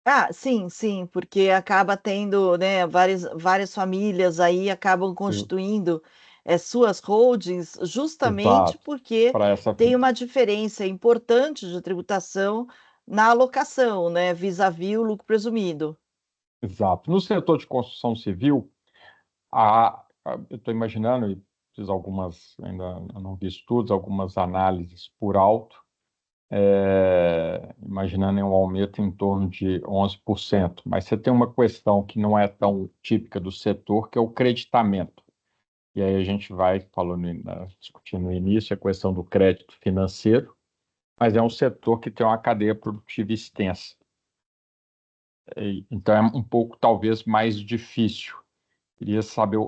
Ah, sim, sim, porque acaba tendo, né, várias famílias aí acabam constituindo suas holdings justamente exato, porque para essa. tem uma diferença importante de tributação na alocação, né, vis-à-vis o lucro presumido. Exato. No setor de construção civil, eu estou imaginando, e fiz algumas, ainda eu não vi estudos, algumas análises por alto, imaginando um aumento em torno de 11%. Mas você tem uma questão que não é tão típica do setor, que é o creditamento. E aí a gente vai discutindo no início a questão do crédito financeiro, mas é um setor que tem uma cadeia produtiva extensa. Então é um pouco, talvez, mais difícil. Queria saber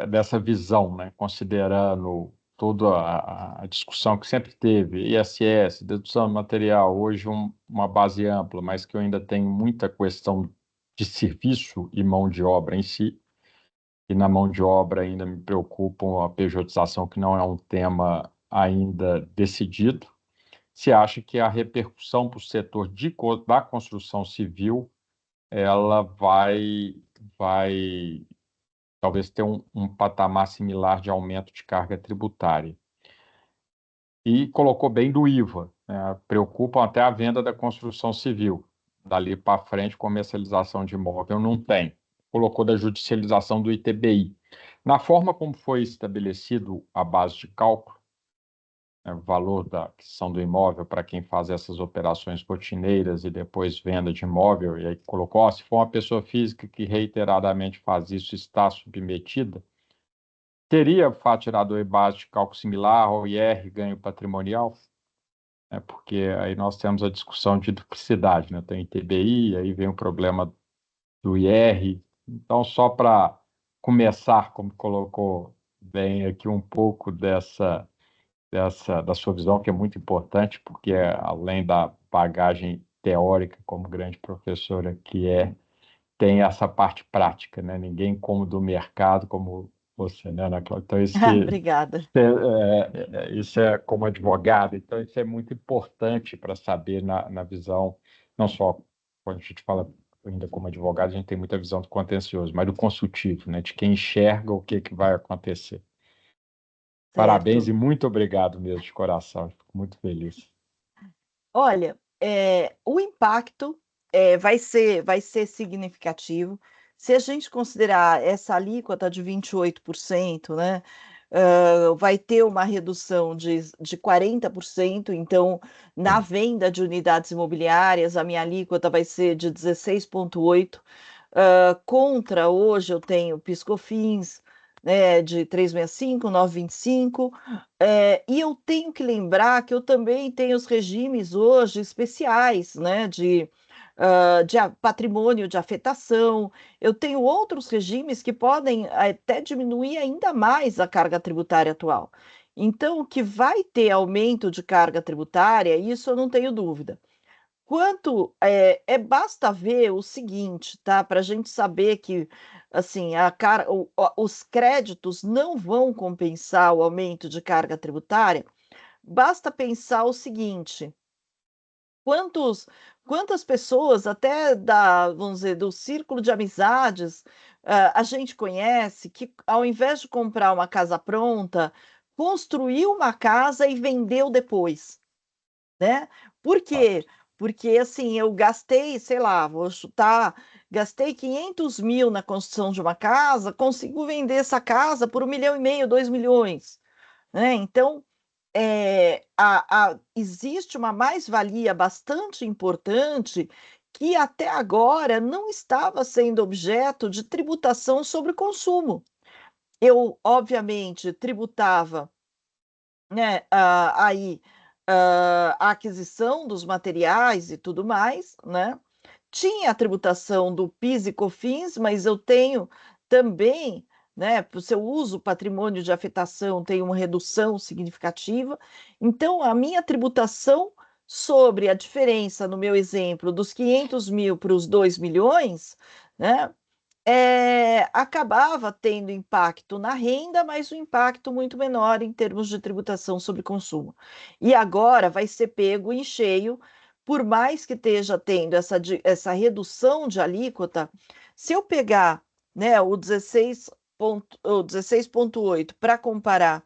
dessa visão, né? Considerando toda a discussão que sempre teve, ISS, dedução de material, hoje uma base ampla, mas que eu ainda tenho muita questão de serviço e mão de obra em si, e na mão de obra ainda me preocupa a pejotização, que não é um tema ainda decidido. Você acha que a repercussão para o setor da construção civil ela vai talvez ter um patamar similar de aumento de carga tributária? E colocou bem do IVA, né? Preocupam até a venda da construção civil. Dali para frente, comercialização de imóvel não tem. Colocou da judicialização do ITBI. Na forma como foi estabelecido a base de cálculo, né, o valor da aquisição do imóvel para quem faz essas operações rotineiras e depois venda de imóvel, e aí colocou, ó, se for uma pessoa física que reiteradamente faz isso, está submetida, teria faturador e base de cálculo similar ao IR ganho patrimonial? Porque aí nós temos a discussão de duplicidade, né? Tem ITBI, aí vem o problema do IR. Então, só para começar, como colocou bem aqui um pouco da sua visão, que é muito importante, porque além da bagagem teórica, como grande professora que tem essa parte prática, né? Ninguém como do mercado, como você, né, Ana Cláudia? Então, Obrigada. isso é como advogado, então isso é muito importante para saber na visão, não só quando a gente fala ainda como advogado, a gente tem muita visão do contencioso, mas do consultivo, né? De quem enxerga o que vai acontecer. Parabéns Certo. e muito obrigado mesmo, de coração. Fico muito feliz. Olha, o impacto vai ser significativo. Se a gente considerar essa alíquota de 28%, né, vai ter uma redução de 40%. Então, na venda de unidades imobiliárias, a minha alíquota vai ser de 16,8%. Contra hoje eu tenho PIS/COFINS, né, de 365, 925. E eu tenho que lembrar que eu também tenho os regimes hoje especiais, né, de patrimônio de afetação. Eu tenho outros regimes que podem até diminuir ainda mais a carga tributária atual. Então, que vai ter aumento de carga tributária, isso eu não tenho dúvida. Basta ver o seguinte, tá? Para a gente saber que assim, os créditos não vão compensar o aumento de carga tributária. Basta pensar o seguinte: quantas pessoas, até vamos dizer, do círculo de amizades, a gente conhece que, ao invés de comprar uma casa pronta, construiu uma casa e vendeu depois, né? Por quê? Porque, assim, eu gastei, sei lá, vou chutar, gastei 500 mil na construção de uma casa, consigo vender essa casa por 1,5 milhão, 2 milhões, né? Então, existe uma mais-valia bastante importante que até agora não estava sendo objeto de tributação sobre consumo. Eu, obviamente, tributava, né, a aquisição dos materiais e tudo mais, né? Tinha a tributação do PIS e COFINS, mas eu tenho também, né, se eu uso patrimônio de afetação, tem uma redução significativa. Então, a minha tributação sobre a diferença, no meu exemplo, dos 500 mil para os 2 milhões, né, acabava tendo impacto na renda, mas um impacto muito menor em termos de tributação sobre consumo. E agora vai ser pego em cheio, por mais que esteja tendo essa redução de alíquota. Se eu pegar, né, o 16,8 para comparar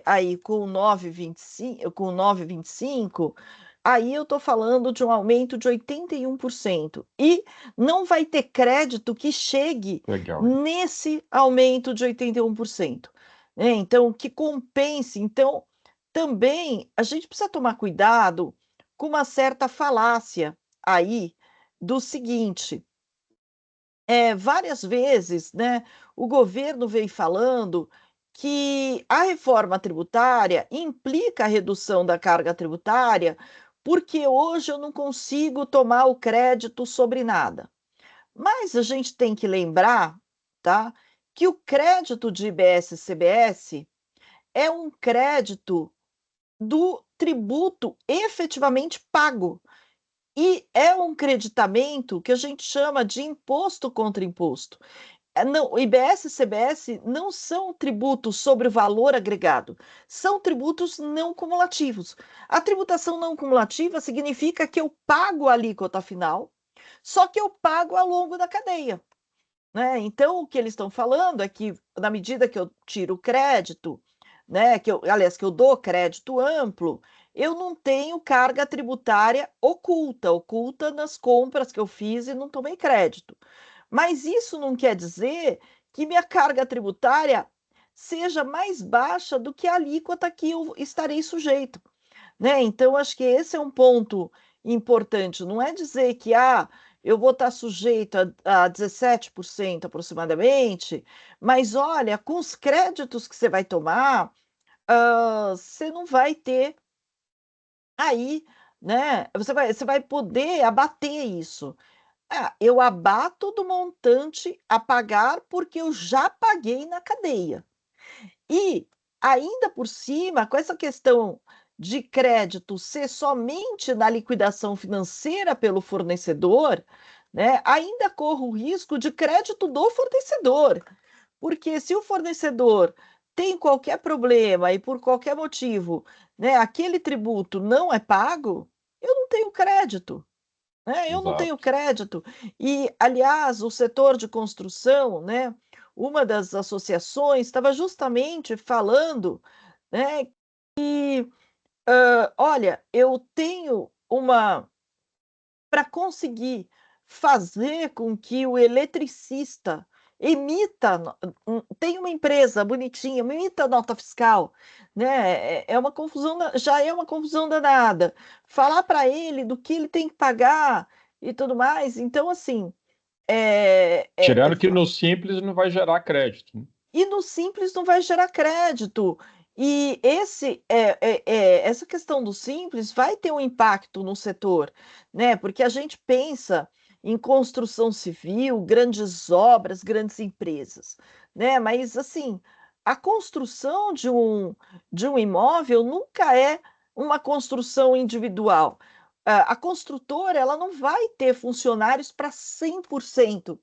aí com o 9,25, aí eu estou falando de um aumento de 81%. E não vai ter crédito que chegue Legal. nesse aumento de 81%, né? Então, que compense. Então, também a gente precisa tomar cuidado com uma certa falácia aí do seguinte: várias vezes, né, o governo vem falando que a reforma tributária implica a redução da carga tributária, porque hoje eu não consigo tomar o crédito sobre nada. Mas a gente tem que lembrar, tá, que o crédito de IBS-CBS é um crédito do tributo efetivamente pago. E é um creditamento que a gente chama de imposto contra imposto. Não, o IBS e CBS não são tributos sobre o valor agregado, são tributos não cumulativos. A tributação não cumulativa significa que eu pago a alíquota final, só que eu pago ao longo da cadeia, né? Então, o que eles estão falando é que, na medida que eu tiro o crédito, né, aliás, que eu dou crédito amplo, eu não tenho carga tributária oculta nas compras que eu fiz e não tomei crédito. Mas isso não quer dizer que minha carga tributária seja mais baixa do que a alíquota que eu estarei sujeito, né? Então, acho que esse é um ponto importante. Não é dizer que eu vou estar sujeito a 17% aproximadamente, mas olha, com os créditos que você vai tomar, você não vai ter aí, né? Você vai poder abater isso. Ah, eu abato do montante a pagar porque eu já paguei na cadeia. E ainda por cima, com essa questão de crédito ser somente na liquidação financeira pelo fornecedor, né, ainda corro o risco de crédito do fornecedor. Porque se o fornecedor tem qualquer problema e por qualquer motivo, né, aquele tributo não é pago, eu não tenho crédito. Né? Eu não tenho Exato. crédito. E, aliás, o setor de construção, né, uma das associações estava justamente falando, né, olha, eu tenho uma para conseguir fazer com que o eletricista emita, tem uma empresa bonitinha, emita nota fiscal, né? É uma confusão, já é uma confusão danada. Falar para ele do que ele tem que pagar e tudo mais. Então, assim, é, é, é, Tirando que no Simples não vai gerar crédito, né? e no Simples não vai gerar crédito. E essa questão do Simples vai ter um impacto no setor, né? Porque a gente pensa em construção civil, grandes obras, grandes empresas, né? Mas assim, a construção de um imóvel nunca é uma construção individual. A construtora ela não vai ter funcionários para 100%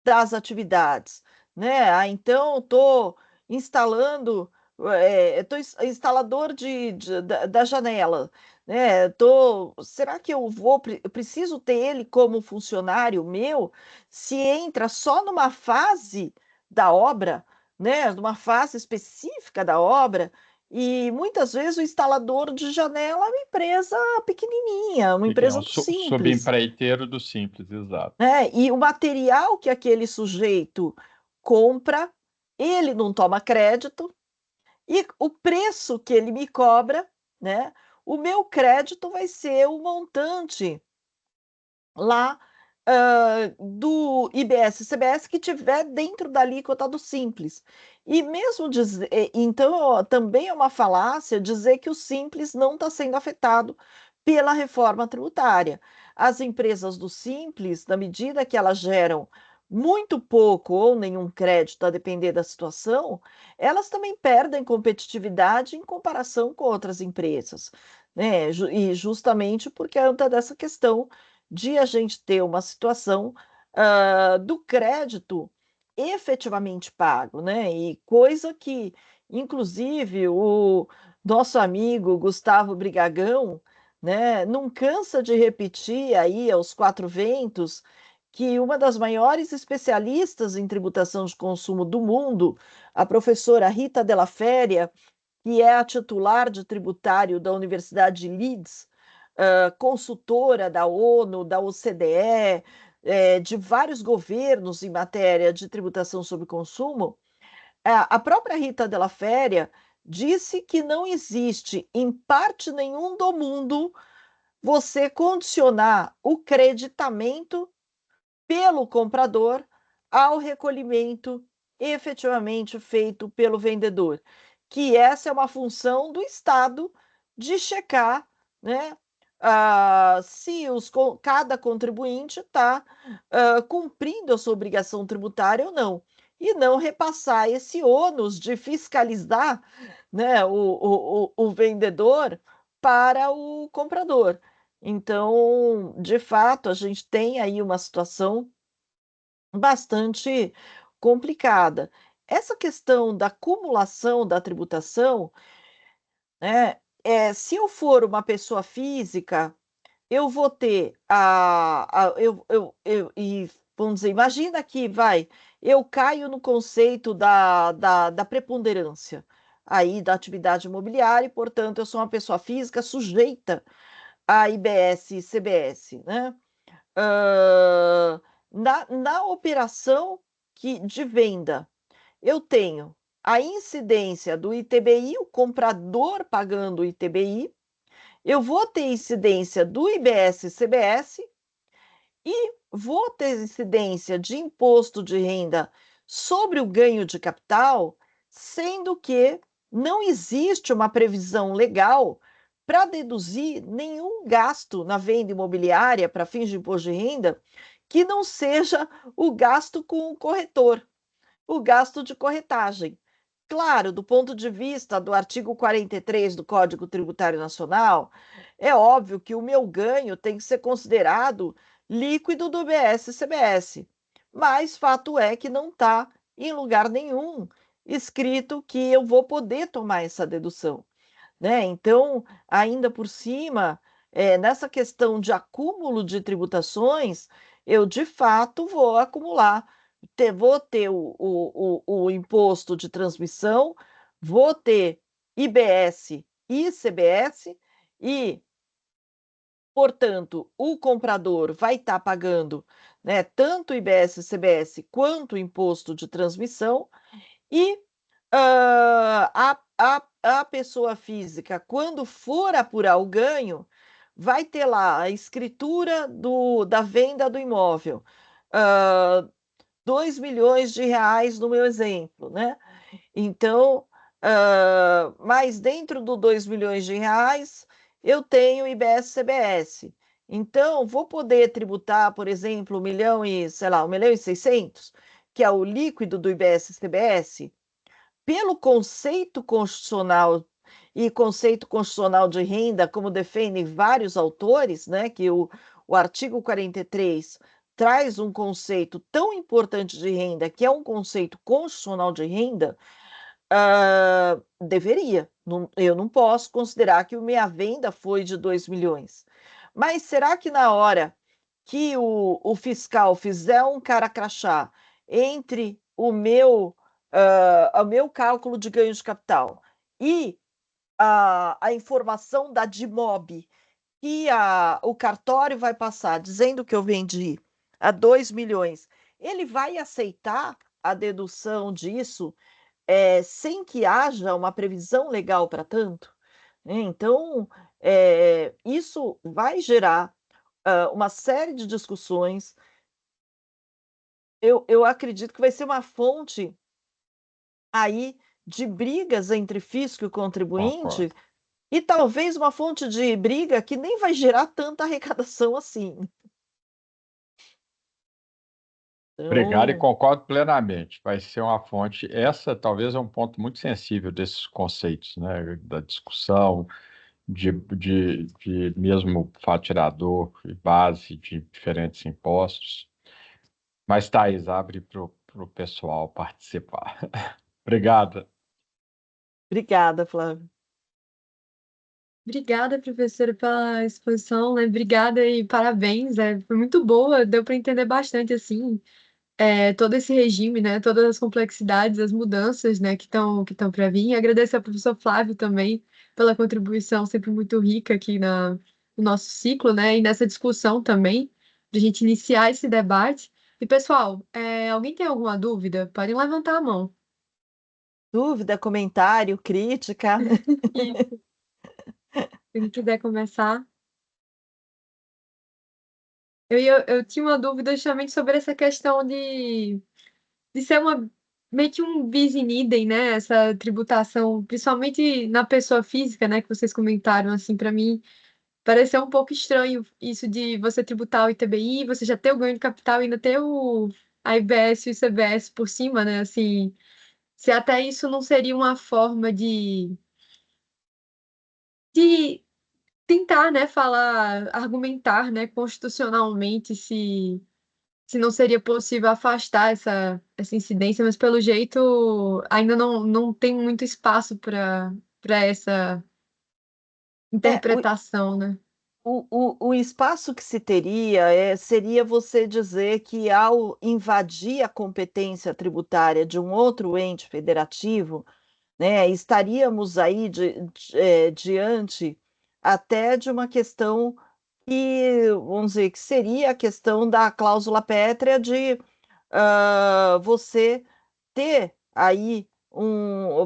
das atividades, né? Ah, então estou instalando, estou instalador da janela, né? Será que eu preciso ter ele como funcionário meu? Se entra só numa fase da obra, né? Numa fase específica da obra. E muitas vezes o instalador de janela é uma empresa pequenininha, uma É um empresa do Simples, subempreiteiro do Simples, exato. né? E o material que aquele sujeito compra, ele não toma crédito, e o preço que ele me cobra, né? O meu crédito vai ser o montante lá do IBS-CBS que tiver dentro da alíquota do Simples. E mesmo dizer, então, ó, também é uma falácia dizer que o Simples não está sendo afetado pela reforma tributária. As empresas do Simples, na medida que elas geram muito pouco ou nenhum crédito, a depender da situação, elas também perdem competitividade em comparação com outras empresas, né? E justamente por conta dessa questão de a gente ter uma situação do crédito efetivamente pago, né? E coisa que, inclusive, o nosso amigo Gustavo Brigagão, né, não cansa de repetir aí aos quatro ventos que uma das maiores especialistas em tributação de consumo do mundo, a professora Rita Della Féria, que é a titular de tributário da Universidade de Leeds, consultora da ONU, da OCDE, de vários governos em matéria de tributação sobre consumo, a própria Rita Della Féria disse que não existe em parte nenhum do mundo você condicionar o creditamento pelo comprador ao recolhimento efetivamente feito pelo vendedor, que essa é uma função do Estado de checar, né, se cada contribuinte está cumprindo a sua obrigação tributária ou não, e não repassar esse ônus de fiscalizar, né, o vendedor para o comprador. Então, de fato, a gente tem aí uma situação bastante complicada. Essa questão da acumulação da tributação, né, se eu for uma pessoa física, eu vou ter e vamos dizer, imagina que eu caio no conceito da preponderância aí da atividade imobiliária e, portanto, eu sou uma pessoa física sujeita a IBS e CBS, né? Na operação de venda, eu tenho a incidência do ITBI, o comprador pagando o ITBI, eu vou ter incidência do IBS e CBS, e vou ter incidência de imposto de renda sobre o ganho de capital, sendo que não existe uma previsão legal para deduzir nenhum gasto na venda imobiliária para fins de imposto de renda que não seja o gasto com o corretor, o gasto de corretagem. Claro, do ponto de vista do artigo 43 do Código Tributário Nacional, é óbvio que o meu ganho tem que ser considerado líquido do BS-CBS, mas fato é que não está em lugar nenhum escrito que eu vou poder tomar essa dedução, né? Então, ainda por cima, nessa questão de acúmulo de tributações, eu de fato vou acumular, vou ter o imposto de transmissão, vou ter IBS e ICBS, e, portanto, o comprador vai estar pagando, né, tanto o IBS e ICBS quanto o imposto de transmissão, e a pessoa física, quando for apurar o ganho, vai ter lá a escritura da venda do imóvel, 2 milhões de reais no meu exemplo, né? Então, mas dentro do 2 milhões de reais, eu tenho IBS-CBS. Então, vou poder tributar, por exemplo, 1 milhão e, sei lá, 1 milhão e 600, que é o líquido do IBS-CBS, pelo conceito constitucional e conceito constitucional de renda, como defendem vários autores, né, que o artigo 43 traz um conceito tão importante de renda, que é um conceito constitucional de renda, deveria. Eu não posso considerar que a minha venda foi de 2 milhões. Mas será que na hora que o fiscal fizer um cara crachá entre o meu cálculo de ganho de capital e a informação da DIMOB que o cartório vai passar dizendo que eu vendi a 2 milhões, ele vai aceitar a dedução disso sem que haja uma previsão legal para tanto? Então, isso vai gerar uma série de discussões. Eu acredito que vai ser uma fonte aí de brigas entre fisco e contribuinte, Concordo. e talvez uma fonte de briga que nem vai gerar tanta arrecadação assim. Obrigado, e Então, concordo plenamente. Vai ser uma fonte. Essa talvez é um ponto muito sensível desses conceitos, né? Da discussão de mesmo faturador e base de diferentes impostos. Mas, Thaís, abre para o pessoal participar. Obrigado. obrigada, Flávio. Obrigada, professora, pela exposição, né? Obrigada e parabéns, foi muito boa, deu para entender bastante, assim, todo esse regime, né? Todas as complexidades, as mudanças, né? Que estão para vir. E agradecer ao professor Flávio também pela contribuição sempre muito rica aqui no nosso ciclo, né? E nessa discussão também, de a gente iniciar esse debate. E, pessoal, alguém tem alguma dúvida? Podem levantar a mão. Dúvida, comentário, crítica? E quem quiser começar. Eu tinha uma dúvida justamente sobre essa questão de ser meio que um bis in idem, né? Essa tributação, principalmente na pessoa física, né? Que vocês comentaram, assim, para mim, pareceu um pouco estranho isso de você tributar o ITBI, você já ter o ganho de capital e ainda ter a IBS e o ICBS por cima, né? Assim, se até isso não seria uma forma de tentar, né, falar, argumentar, né, constitucionalmente se não seria possível afastar essa incidência, mas pelo jeito ainda não tem muito espaço para essa É, interpretação, né? o espaço que se teria seria você dizer que, ao invadir a competência tributária de um outro ente federativo, né, estaríamos aí diante até de uma questão que, vamos dizer, que seria a questão da cláusula pétrea de você ter aí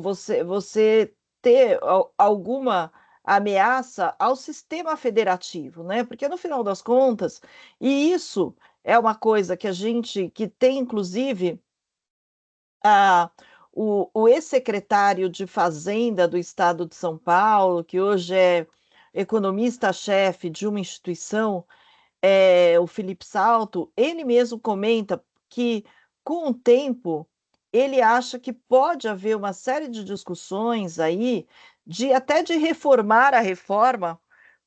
você ter alguma ameaça ao sistema federativo, né? Porque no final das contas, e isso é uma coisa que a gente, que tem inclusive a, o ex-secretário de Fazenda do Estado de São Paulo, que hoje é economista-chefe de uma instituição, o Felipe Salto, ele mesmo comenta que, com o tempo, ele acha que pode haver uma série de discussões aí, até de reformar a reforma,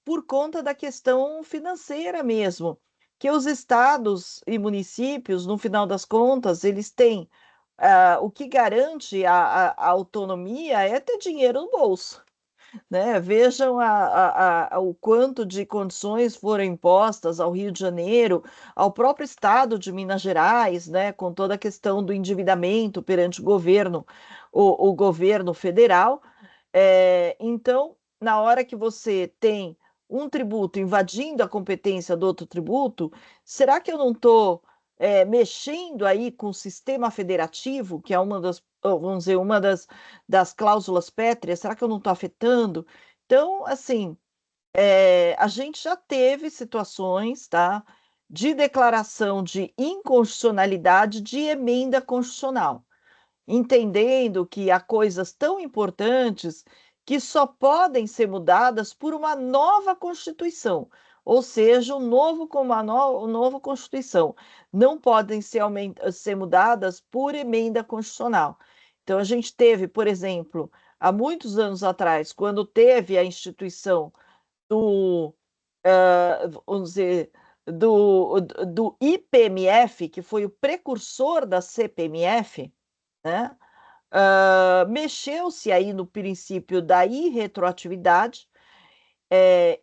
por conta da questão financeira mesmo, que os estados e municípios, no final das contas, eles têm o que garante a autonomia é ter dinheiro no bolso, né? Vejam o quanto de condições foram impostas ao Rio de Janeiro, ao próprio estado de Minas Gerais, né? Com toda a questão do endividamento perante o governo federal. Então, na hora que você tem um tributo invadindo a competência do outro tributo, será que eu não estou mexendo aí com o sistema federativo, que é uma das, vamos dizer, uma das cláusulas pétreas? Será que eu não estou afetando? Então, assim, a gente já teve situações, tá, de declaração de inconstitucionalidade de emenda constitucional, entendendo que há coisas tão importantes que só podem ser mudadas por uma nova Constituição, ou seja, uma nova Constituição. Não podem ser mudadas por emenda constitucional. Então, a gente teve, por exemplo, há muitos anos atrás, quando teve a instituição do, vamos dizer, do IPMF, que foi o precursor da CPMF, né? Mexeu-se aí no princípio da irretroatividade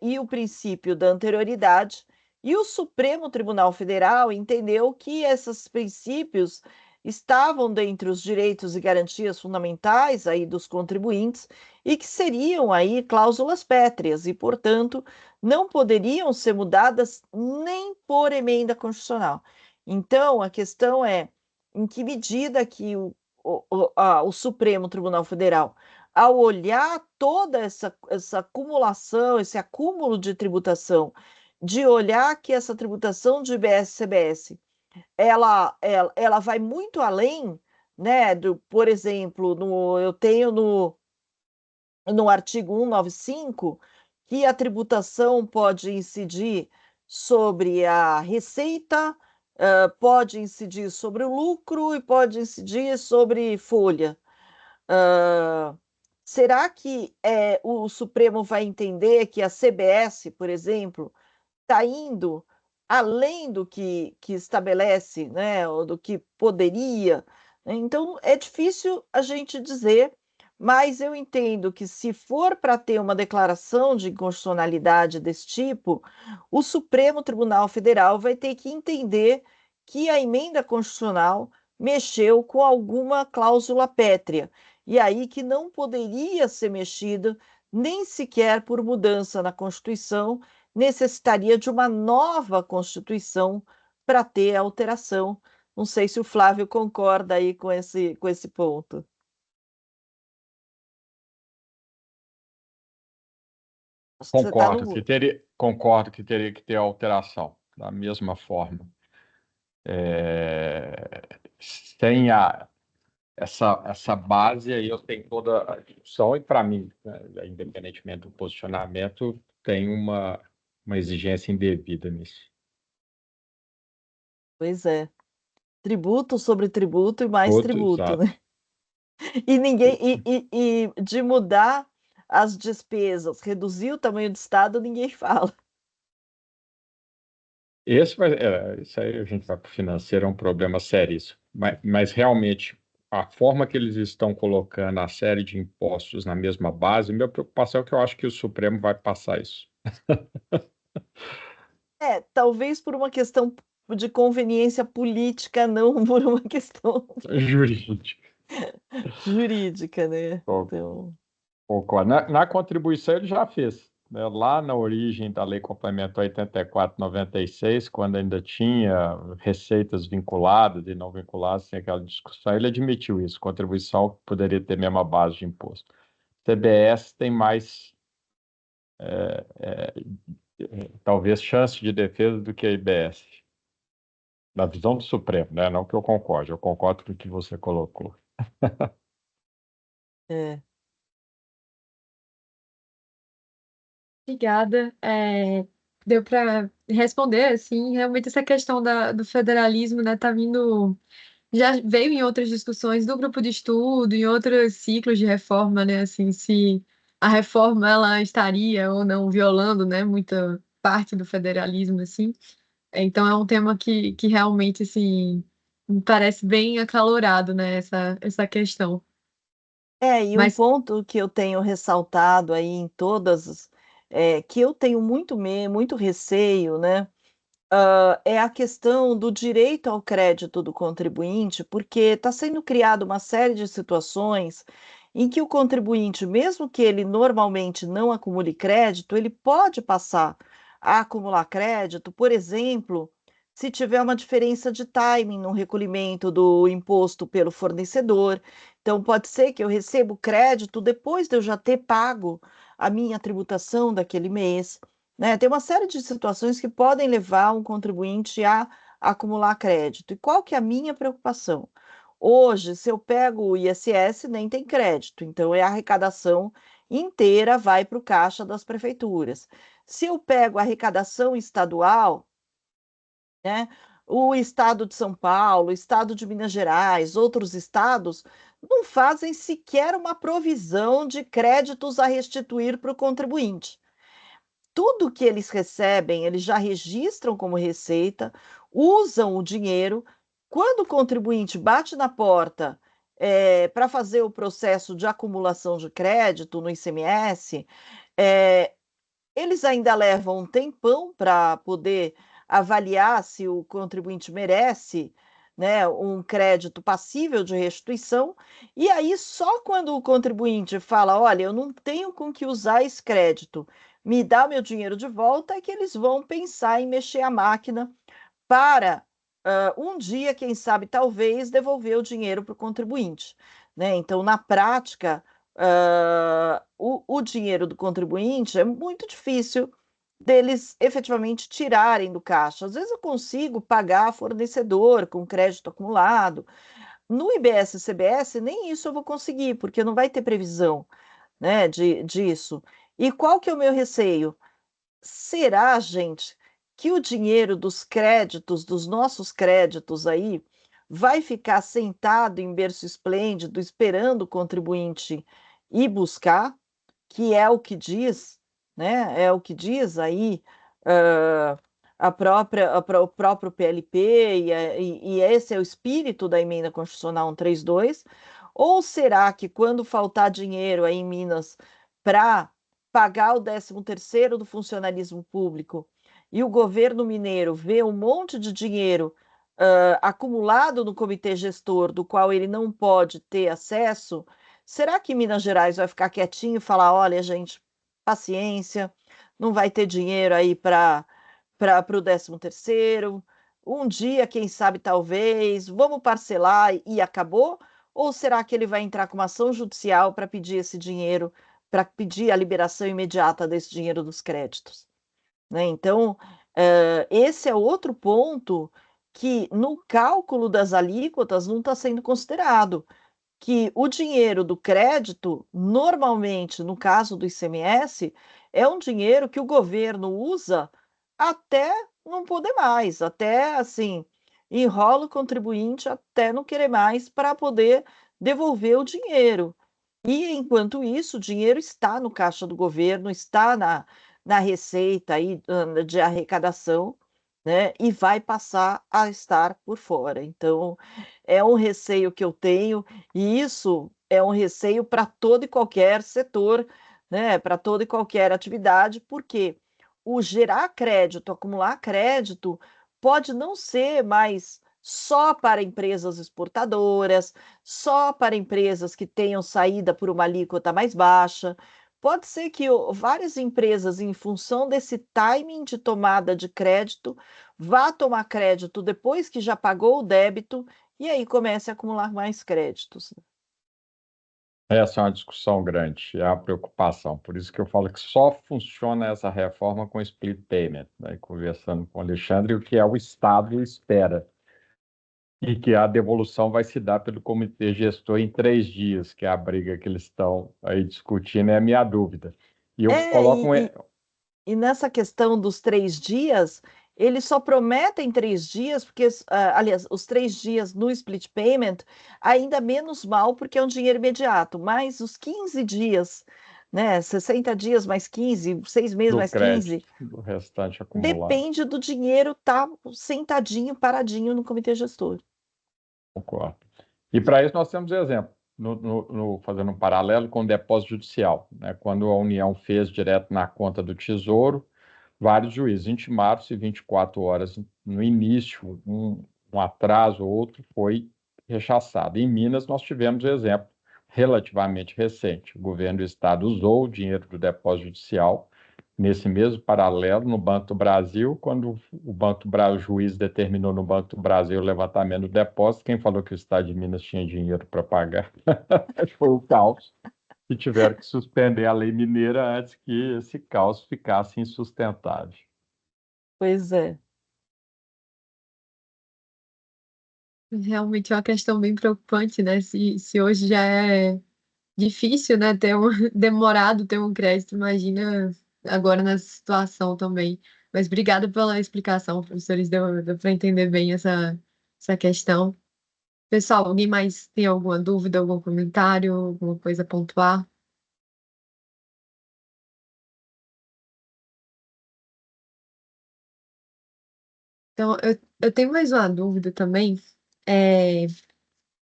e o princípio da anterioridade, e o Supremo Tribunal Federal entendeu que esses princípios estavam dentre os direitos e garantias fundamentais aí dos contribuintes e que seriam aí cláusulas pétreas e, portanto, não poderiam ser mudadas nem por emenda constitucional. Então, a questão é em que medida que o Supremo Tribunal Federal, ao olhar toda essa acumulação, esse acúmulo de tributação, de olhar que essa tributação de IBS e CBS, ela vai muito além, né, por exemplo, eu tenho no artigo 195 que a tributação pode incidir sobre a receita, pode incidir sobre o lucro e pode incidir sobre folha. Será que o Supremo vai entender que a CBS, por exemplo, está indo além do que estabelece, né, ou do que poderia? Então, é difícil a gente dizer, mas eu entendo que se for para ter uma declaração de inconstitucionalidade desse tipo, o Supremo Tribunal Federal vai ter que entender que a emenda constitucional mexeu com alguma cláusula pétrea, e aí que não poderia ser mexida nem sequer por mudança na Constituição, necessitaria de uma nova Constituição para ter alteração. Não sei se o Flávio concorda aí com esse ponto. Acho que você está no mudo. Concordo que teria que ter alteração, da mesma forma. Sem essa base aí, eu tenho toda a discussão, e para mim, né, independentemente do posicionamento, tem uma exigência indevida nisso. Pois é. Tributo sobre tributo e mais Outro, tributo, exato. né? E ninguém e de mudar as despesas, reduzir o tamanho do Estado, ninguém fala. Isso aí a gente vai para o financeiro, é um problema seríssimo. Mas realmente, a forma que eles estão colocando a série de impostos na mesma base, minha preocupação é que eu acho que o Supremo vai passar isso. Talvez por uma questão de conveniência política, não por uma questão Jurídico. jurídica, né? Então, Concordo. Na contribuição ele já fez, né? Lá na origem da Lei Complementar 84/96, quando ainda tinha receitas vinculadas e não vinculadas, sem aquela discussão, ele admitiu isso, contribuição poderia ter mesma base de imposto. CBS tem mais, talvez, chance de defesa do que a IBS. na visão do Supremo, né? Não que eu concorde, eu concordo com o que você colocou. É. Obrigada. Deu para responder, assim, realmente essa questão do federalismo, né, tá vindo, já veio em outras discussões do grupo de estudo, em outros ciclos de reforma, né, assim, se a reforma, ela estaria ou não violando, né, muita parte do federalismo, assim. Então é um tema que realmente, assim, me parece bem acalorado, né, essa questão. E um Mas, ponto que eu tenho ressaltado aí em que eu tenho muito receio, né? É a questão do direito ao crédito do contribuinte, porque está sendo criada uma série de situações em que o contribuinte, mesmo que ele normalmente não acumule crédito, ele pode passar a acumular crédito, por exemplo, se tiver uma diferença de timing no recolhimento do imposto pelo fornecedor. Então, pode ser que eu receba o crédito depois de eu já ter pago a minha tributação daquele mês, né? Tem uma série de situações que podem levar um contribuinte a acumular crédito. E qual que é a minha preocupação? Hoje, se eu pego o ISS, nem tem crédito, então é a arrecadação inteira vai para o caixa das prefeituras. Se eu pego a arrecadação estadual, né, o estado de São Paulo, o estado de Minas Gerais, outros estados, não fazem sequer uma provisão de créditos a restituir para o contribuinte. Tudo que eles recebem, eles já registram como receita, usam o dinheiro. Quando o contribuinte bate na porta para fazer o processo de acumulação de crédito no ICMS, é, eles ainda levam um tempão para poder avaliar se o contribuinte merece, né, um crédito passível de restituição, e aí só quando o contribuinte fala, olha, eu não tenho com que usar esse crédito, me dá o meu dinheiro de volta, é que eles vão pensar em mexer a máquina para um dia, quem sabe, talvez, devolver o dinheiro para o contribuinte, né? Então, na prática, o dinheiro do contribuinte é muito difícil deles efetivamente tirarem do caixa. Às vezes eu consigo pagar fornecedor com crédito acumulado. No IBS e CBS, nem isso eu vou conseguir, porque não vai ter previsão, né, disso. E qual que é o meu receio? Será, gente, que o dinheiro dos créditos, dos nossos créditos aí, vai ficar sentado em berço esplêndido, esperando o contribuinte ir buscar, que é o que diz, né? É o que diz aí ah, o próprio PLP, e esse é o espírito da emenda constitucional 132, ou será que quando faltar dinheiro aí em Minas para pagar o 13º do funcionalismo público e o governo mineiro vê um monte de dinheiro acumulado no comitê gestor, do qual ele não pode ter acesso, será que Minas Gerais vai ficar quietinho e falar: olha, gente, paciência, não vai ter dinheiro aí para o 13º, um dia, quem sabe, talvez, vamos parcelar e acabou? Ou será que ele vai entrar com uma ação judicial para pedir esse dinheiro, para pedir a liberação imediata desse dinheiro dos créditos? Né? Então, esse é outro ponto que no cálculo das alíquotas não está sendo considerado, que o dinheiro do crédito, normalmente, no caso do ICMS, é um dinheiro que o governo usa até não poder mais, até assim, enrola o contribuinte até não querer mais para poder devolver o dinheiro. E enquanto isso, o dinheiro está no caixa do governo, está na receita aí, de arrecadação, né? E vai passar a estar por fora. Então, é um receio que eu tenho, e isso é um receio para todo e qualquer setor, né? Para toda e qualquer atividade, porque o gerar crédito, acumular crédito, pode não ser mais só para empresas exportadoras, só para empresas que tenham saída por uma alíquota mais baixa. Pode ser que várias empresas, em função desse timing de tomada de crédito, vá tomar crédito depois que já pagou o débito e aí comece a acumular mais créditos. Essa é uma discussão grande, é a preocupação. Por isso que eu falo que só funciona essa reforma com split payment, né? Conversando com o Alexandre, o que é o Estado espera. E que a devolução vai se dar pelo comitê gestor em 3 dias, que é a briga que eles estão aí discutindo, é a minha dúvida. E eu É, coloco um. e nessa questão dos 3 dias, eles só prometem 3 dias, porque, aliás, os 3 dias no split payment, ainda menos mal, porque é um dinheiro imediato, mas os 15 dias, né, 60 dias mais 15, 6 meses Do mais 15, crédito, do restante acumulado. depende do dinheiro estar sentadinho, paradinho no comitê gestor. Concordo. E para isso nós temos exemplo, fazendo um paralelo com o depósito judicial, né? Quando a União fez direto na conta do Tesouro, vários juízes intimaram-se 24 horas no início, um atraso ou outro foi rechaçado. Em Minas, nós tivemos um exemplo relativamente recente. O governo do estado usou o dinheiro do depósito judicial nesse mesmo paralelo no Banco do Brasil, quando o Banco do Brasil, o juiz determinou no Banco do Brasil o levantamento do depósito, quem falou que o estado de Minas tinha dinheiro para pagar? Foi o caos e tiveram que suspender a lei mineira antes que esse caos ficasse insustentável. Pois é. Realmente é uma questão bem preocupante, né? Se hoje já é difícil, né, demorado ter um crédito, imagina agora nessa situação também. Mas obrigada pela explicação, professores, deu para entender bem essa questão. Pessoal, alguém mais tem alguma dúvida, algum comentário, alguma coisa a pontuar? Então, eu tenho mais uma dúvida também, é,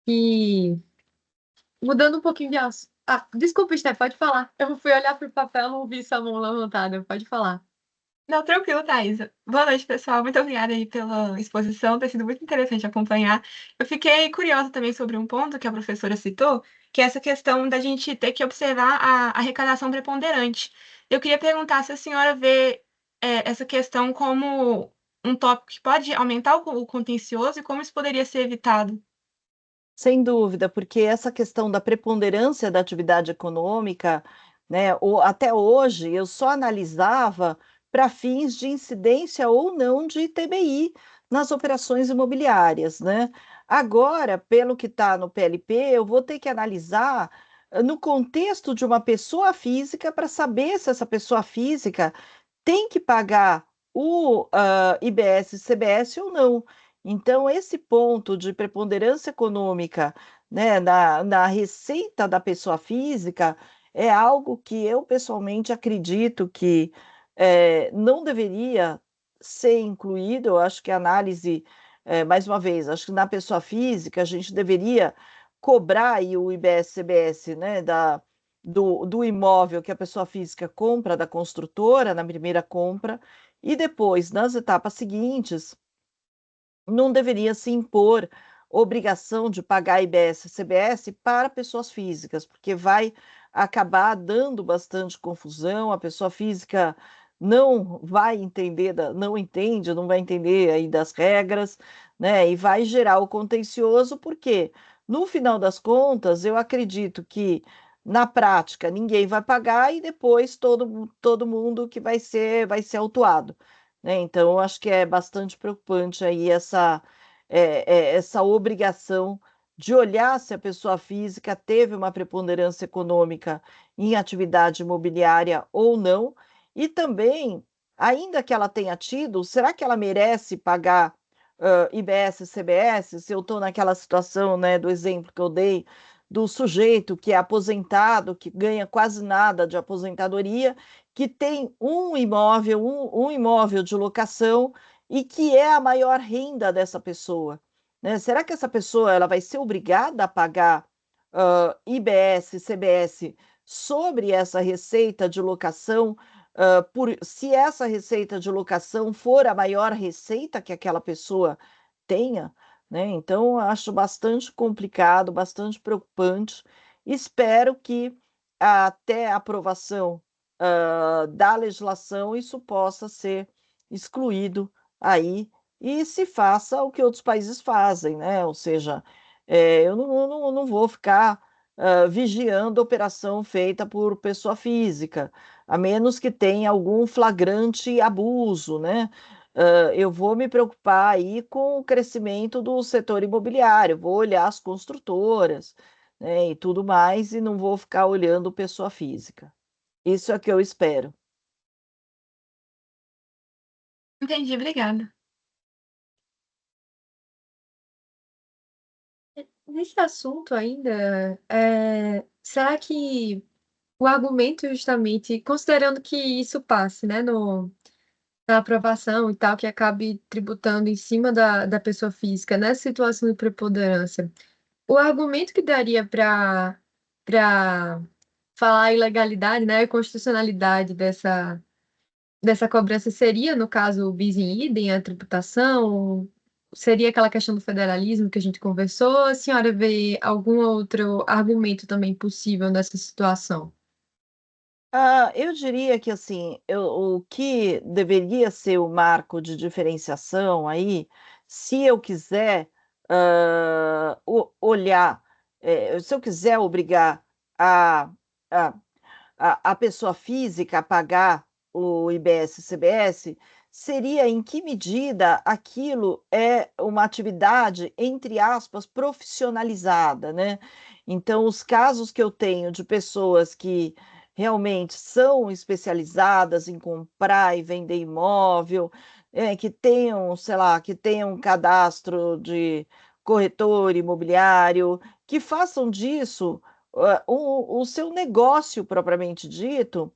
que, mudando um pouquinho de assunto. Ah, desculpa, Steph, pode falar. Eu fui olhar pro papel, não vi sua mão levantada, pode falar. Não, tranquilo, Thaisa. Boa noite, pessoal. Muito obrigada aí pela exposição. Tem sido muito interessante acompanhar. Eu fiquei curiosa também sobre um ponto que a professora citou, que é essa questão da gente ter que observar a arrecadação preponderante. Eu queria perguntar se a senhora vê, essa questão como um tópico que pode aumentar o contencioso e como isso poderia ser evitado. Sem dúvida, porque essa questão da preponderância da atividade econômica, né, até hoje eu só analisava para fins de incidência ou não de ITBI nas operações imobiliárias, né? Agora, pelo que está no PLP, eu vou ter que analisar no contexto de uma pessoa física para saber se essa pessoa física tem que pagar o IBS, CBS ou não. Então, esse ponto de preponderância econômica, né, na receita da pessoa física é algo que eu pessoalmente acredito que não deveria ser incluído. Eu acho que a análise, mais uma vez, acho que na pessoa física a gente deveria cobrar aí o IBS, CBS, né, do imóvel que a pessoa física compra da construtora na primeira compra, e depois, nas etapas seguintes, não deveria se impor obrigação de pagar IBS e CBS para pessoas físicas, porque vai acabar dando bastante confusão, a pessoa física não vai entender, não entende, não vai entender aí das regras, né? E vai gerar o contencioso, porque no final das contas, eu acredito que na prática ninguém vai pagar e depois todo mundo que vai ser autuado, né? Então, eu acho que é bastante preocupante aí essa obrigação de olhar se a pessoa física teve uma preponderância econômica em atividade imobiliária ou não, e também, ainda que ela tenha tido, será que ela merece pagar IBS, CBS? Se eu estou naquela situação, né, do exemplo que eu dei, do sujeito que é aposentado, que ganha quase nada de aposentadoria, que tem um imóvel de locação e que é a maior renda dessa pessoa, né? Será que essa pessoa ela vai ser obrigada a pagar IBS, CBS sobre essa receita de locação, se essa receita de locação for a maior receita que aquela pessoa tenha, né? Então, eu acho bastante complicado, bastante preocupante. Espero que até a aprovação da legislação isso possa ser excluído aí e se faça o que outros países fazem, né? Ou seja, eu não vou ficar vigiando a operação feita por pessoa física, a menos que tenha algum flagrante abuso, né? eu vou me preocupar aí com o crescimento do setor imobiliário, vou olhar as construtoras, né, e tudo mais, e não vou ficar olhando pessoa física. Isso é o que eu espero. Entendi, obrigada. Nesse assunto ainda, será que o argumento justamente, considerando que isso passe, né, na aprovação e tal, que acabe tributando em cima da pessoa física, nessa situação de preponderância, o argumento que daria para falar a ilegalidade, né, a constitucionalidade dessa cobrança seria, no caso, o bis in idem, a tributação? Seria aquela questão do federalismo que a gente conversou? Ou a senhora vê algum outro argumento também possível nessa situação? Eu diria que assim, o que deveria ser o marco de diferenciação aí, se eu quiser olhar, se eu quiser obrigar a, a, a pessoa física a pagar o IBS-CBS, seria em que medida aquilo é uma atividade, entre aspas, profissionalizada, né? Então, os casos que eu tenho de pessoas que realmente são especializadas em comprar e vender imóvel, que tenham, sei lá, que tenham um cadastro de corretor imobiliário, que façam disso o seu negócio propriamente dito,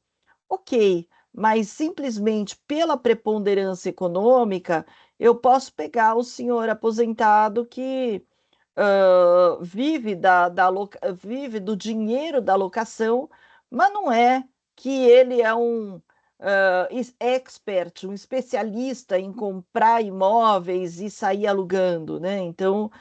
ok, mas simplesmente pela preponderância econômica, eu posso pegar o senhor aposentado que vive, vive do dinheiro da locação, mas não é que ele é um expert, um especialista em comprar imóveis e sair alugando, né? Então,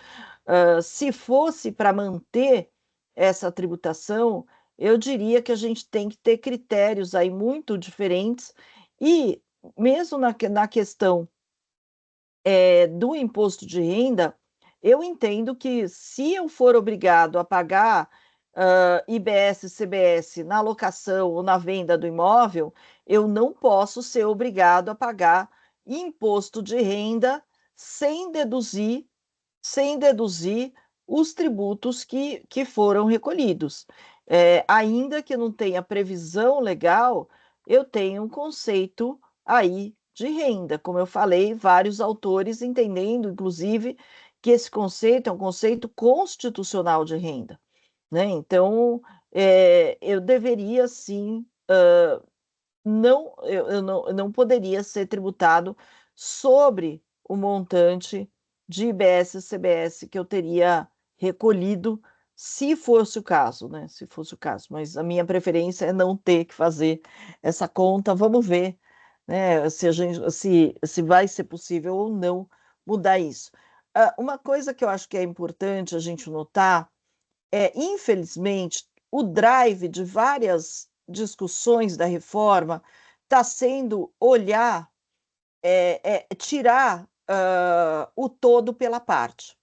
se fosse para manter essa tributação, eu diria que a gente tem que ter critérios aí muito diferentes e mesmo na questão do imposto de renda, eu entendo que se eu for obrigado a pagar IBS, CBS na locação ou na venda do imóvel, eu não posso ser obrigado a pagar imposto de renda sem deduzir sem deduzir os tributos que foram recolhidos. Ainda que não tenha previsão legal, eu tenho um conceito aí de renda. Como eu falei, vários autores entendendo, inclusive, que esse conceito é um conceito constitucional de renda, né? Então, eu deveria sim, eu não poderia ser tributado sobre o montante de IBS e CBS que eu teria recolhido, se fosse o caso, né? Se fosse o caso, mas a minha preferência é não ter que fazer essa conta. Vamos ver, né, se vai ser possível ou não mudar isso. Uma coisa que eu acho que é importante a gente notar infelizmente, o drive de várias discussões da reforma está sendo tirar o todo pela parte.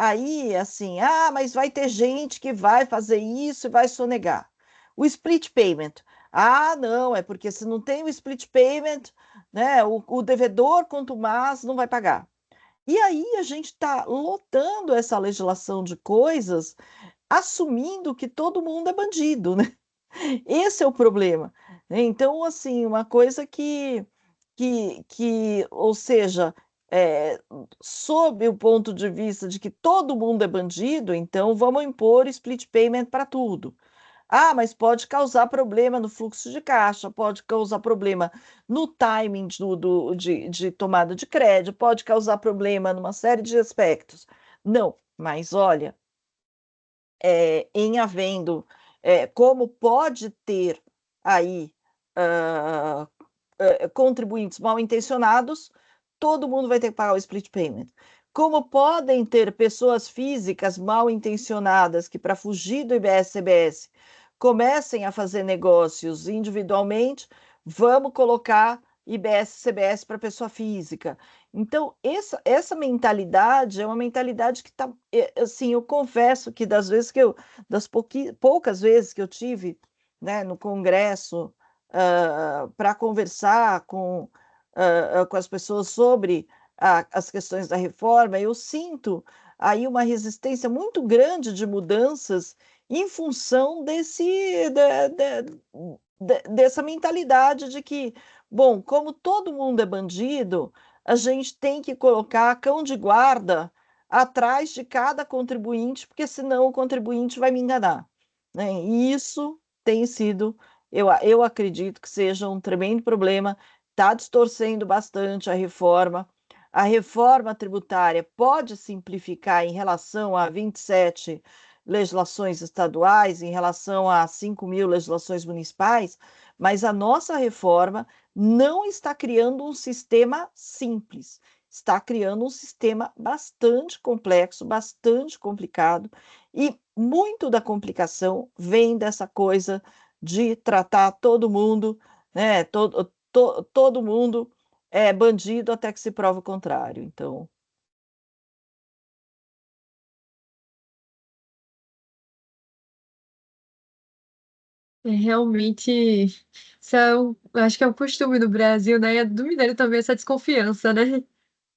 Aí, assim, mas vai ter gente que vai fazer isso e vai sonegar. O split payment. Não, é porque se não tem o split payment, né, o devedor, quanto mais, não vai pagar. E aí a gente está lotando essa legislação de coisas assumindo que todo mundo é bandido, né? Esse é o problema, né? Então, assim, uma coisa ou seja, é, sob o ponto de vista de que todo mundo é bandido, então vamos impor split payment para tudo. Mas pode causar problema no fluxo de caixa, pode causar problema no timing de tomada de crédito, pode causar problema numa série de aspectos. Não, mas olha, em havendo, como pode ter aí ah, contribuintes mal intencionados, todo mundo vai ter que pagar o split payment. Como podem ter pessoas físicas mal intencionadas que, para fugir do IBS-CBS, comecem a fazer negócios individualmente, vamos colocar IBS-CBS para pessoa física. Então, essa mentalidade é uma mentalidade que está, assim, eu confesso que das poucas vezes que eu tive, né, no Congresso, para conversar com com as pessoas sobre as questões da reforma, eu sinto aí uma resistência muito grande de mudanças em função dessa mentalidade de que, bom, como todo mundo é bandido, a gente tem que colocar cão de guarda atrás de cada contribuinte, porque senão o contribuinte vai me enganar, né? E isso tem sido, eu acredito que seja um tremendo problema, está distorcendo bastante a reforma. A reforma tributária pode simplificar em relação a 27 legislações estaduais, em relação a 5.000 legislações municipais, mas a nossa reforma não está criando um sistema simples, está criando um sistema bastante complexo, bastante complicado, e muito da complicação vem dessa coisa de tratar todo mundo, né? Todo mundo é bandido até que se prova o contrário. Então, Realmente, isso eu acho que é um costume do Brasil, né? E é do mineiro também essa desconfiança, né?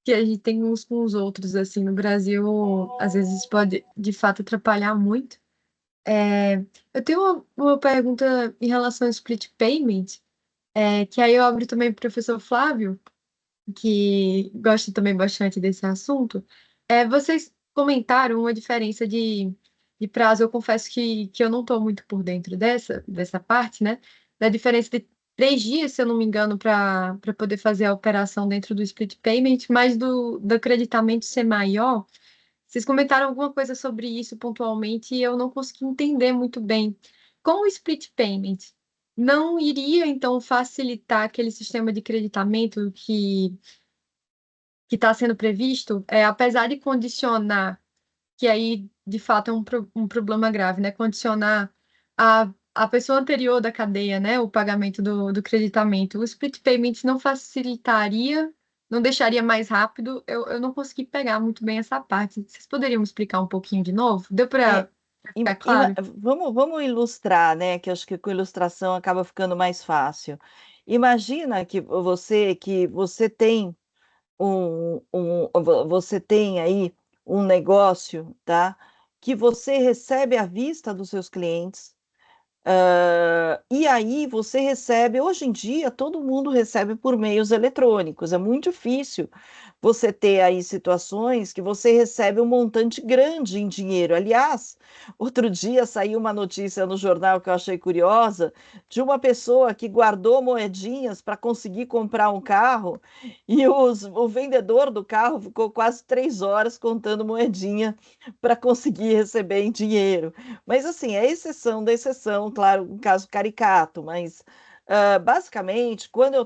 Que a gente tem uns com os outros, assim, no Brasil, às vezes pode, de fato, atrapalhar muito. Eu tenho uma pergunta em relação ao split payment, que aí eu abro também para o professor Flávio, que gosta também bastante desse assunto. Vocês comentaram uma diferença de prazo, eu confesso que eu não estou muito por dentro dessa parte, né? Da diferença de 3 dias, se eu não me engano, para poder fazer a operação dentro do split payment, mas do acreditamento ser maior. Vocês comentaram alguma coisa sobre isso pontualmente e eu não consegui entender muito bem. Com o split payment, não iria então facilitar aquele sistema de creditamento que está sendo previsto, apesar de condicionar, que aí de fato é um problema grave, né? Condicionar a pessoa anterior da cadeia, né? O pagamento do creditamento. O split payment não facilitaria, não deixaria mais rápido. Eu não consegui pegar muito bem essa parte. Vocês poderiam me explicar um pouquinho de novo? Deu para ficar claro? vamos ilustrar, né? Que eu acho que com ilustração acaba ficando mais fácil. Imagina que você tem você tem aí um negócio, tá? Que você recebe à vista dos seus clientes. E aí você recebe, hoje em dia, todo mundo recebe por meios eletrônicos. É muito difícil você ter aí situações que você recebe um montante grande em dinheiro. Aliás, outro dia saiu uma notícia no jornal que eu achei curiosa, de uma pessoa que guardou moedinhas para conseguir comprar um carro, e o vendedor do carro ficou quase 3 horas contando moedinha para conseguir receber em dinheiro. Mas assim, é exceção da exceção, claro, um caso caricato, mas basicamente, quando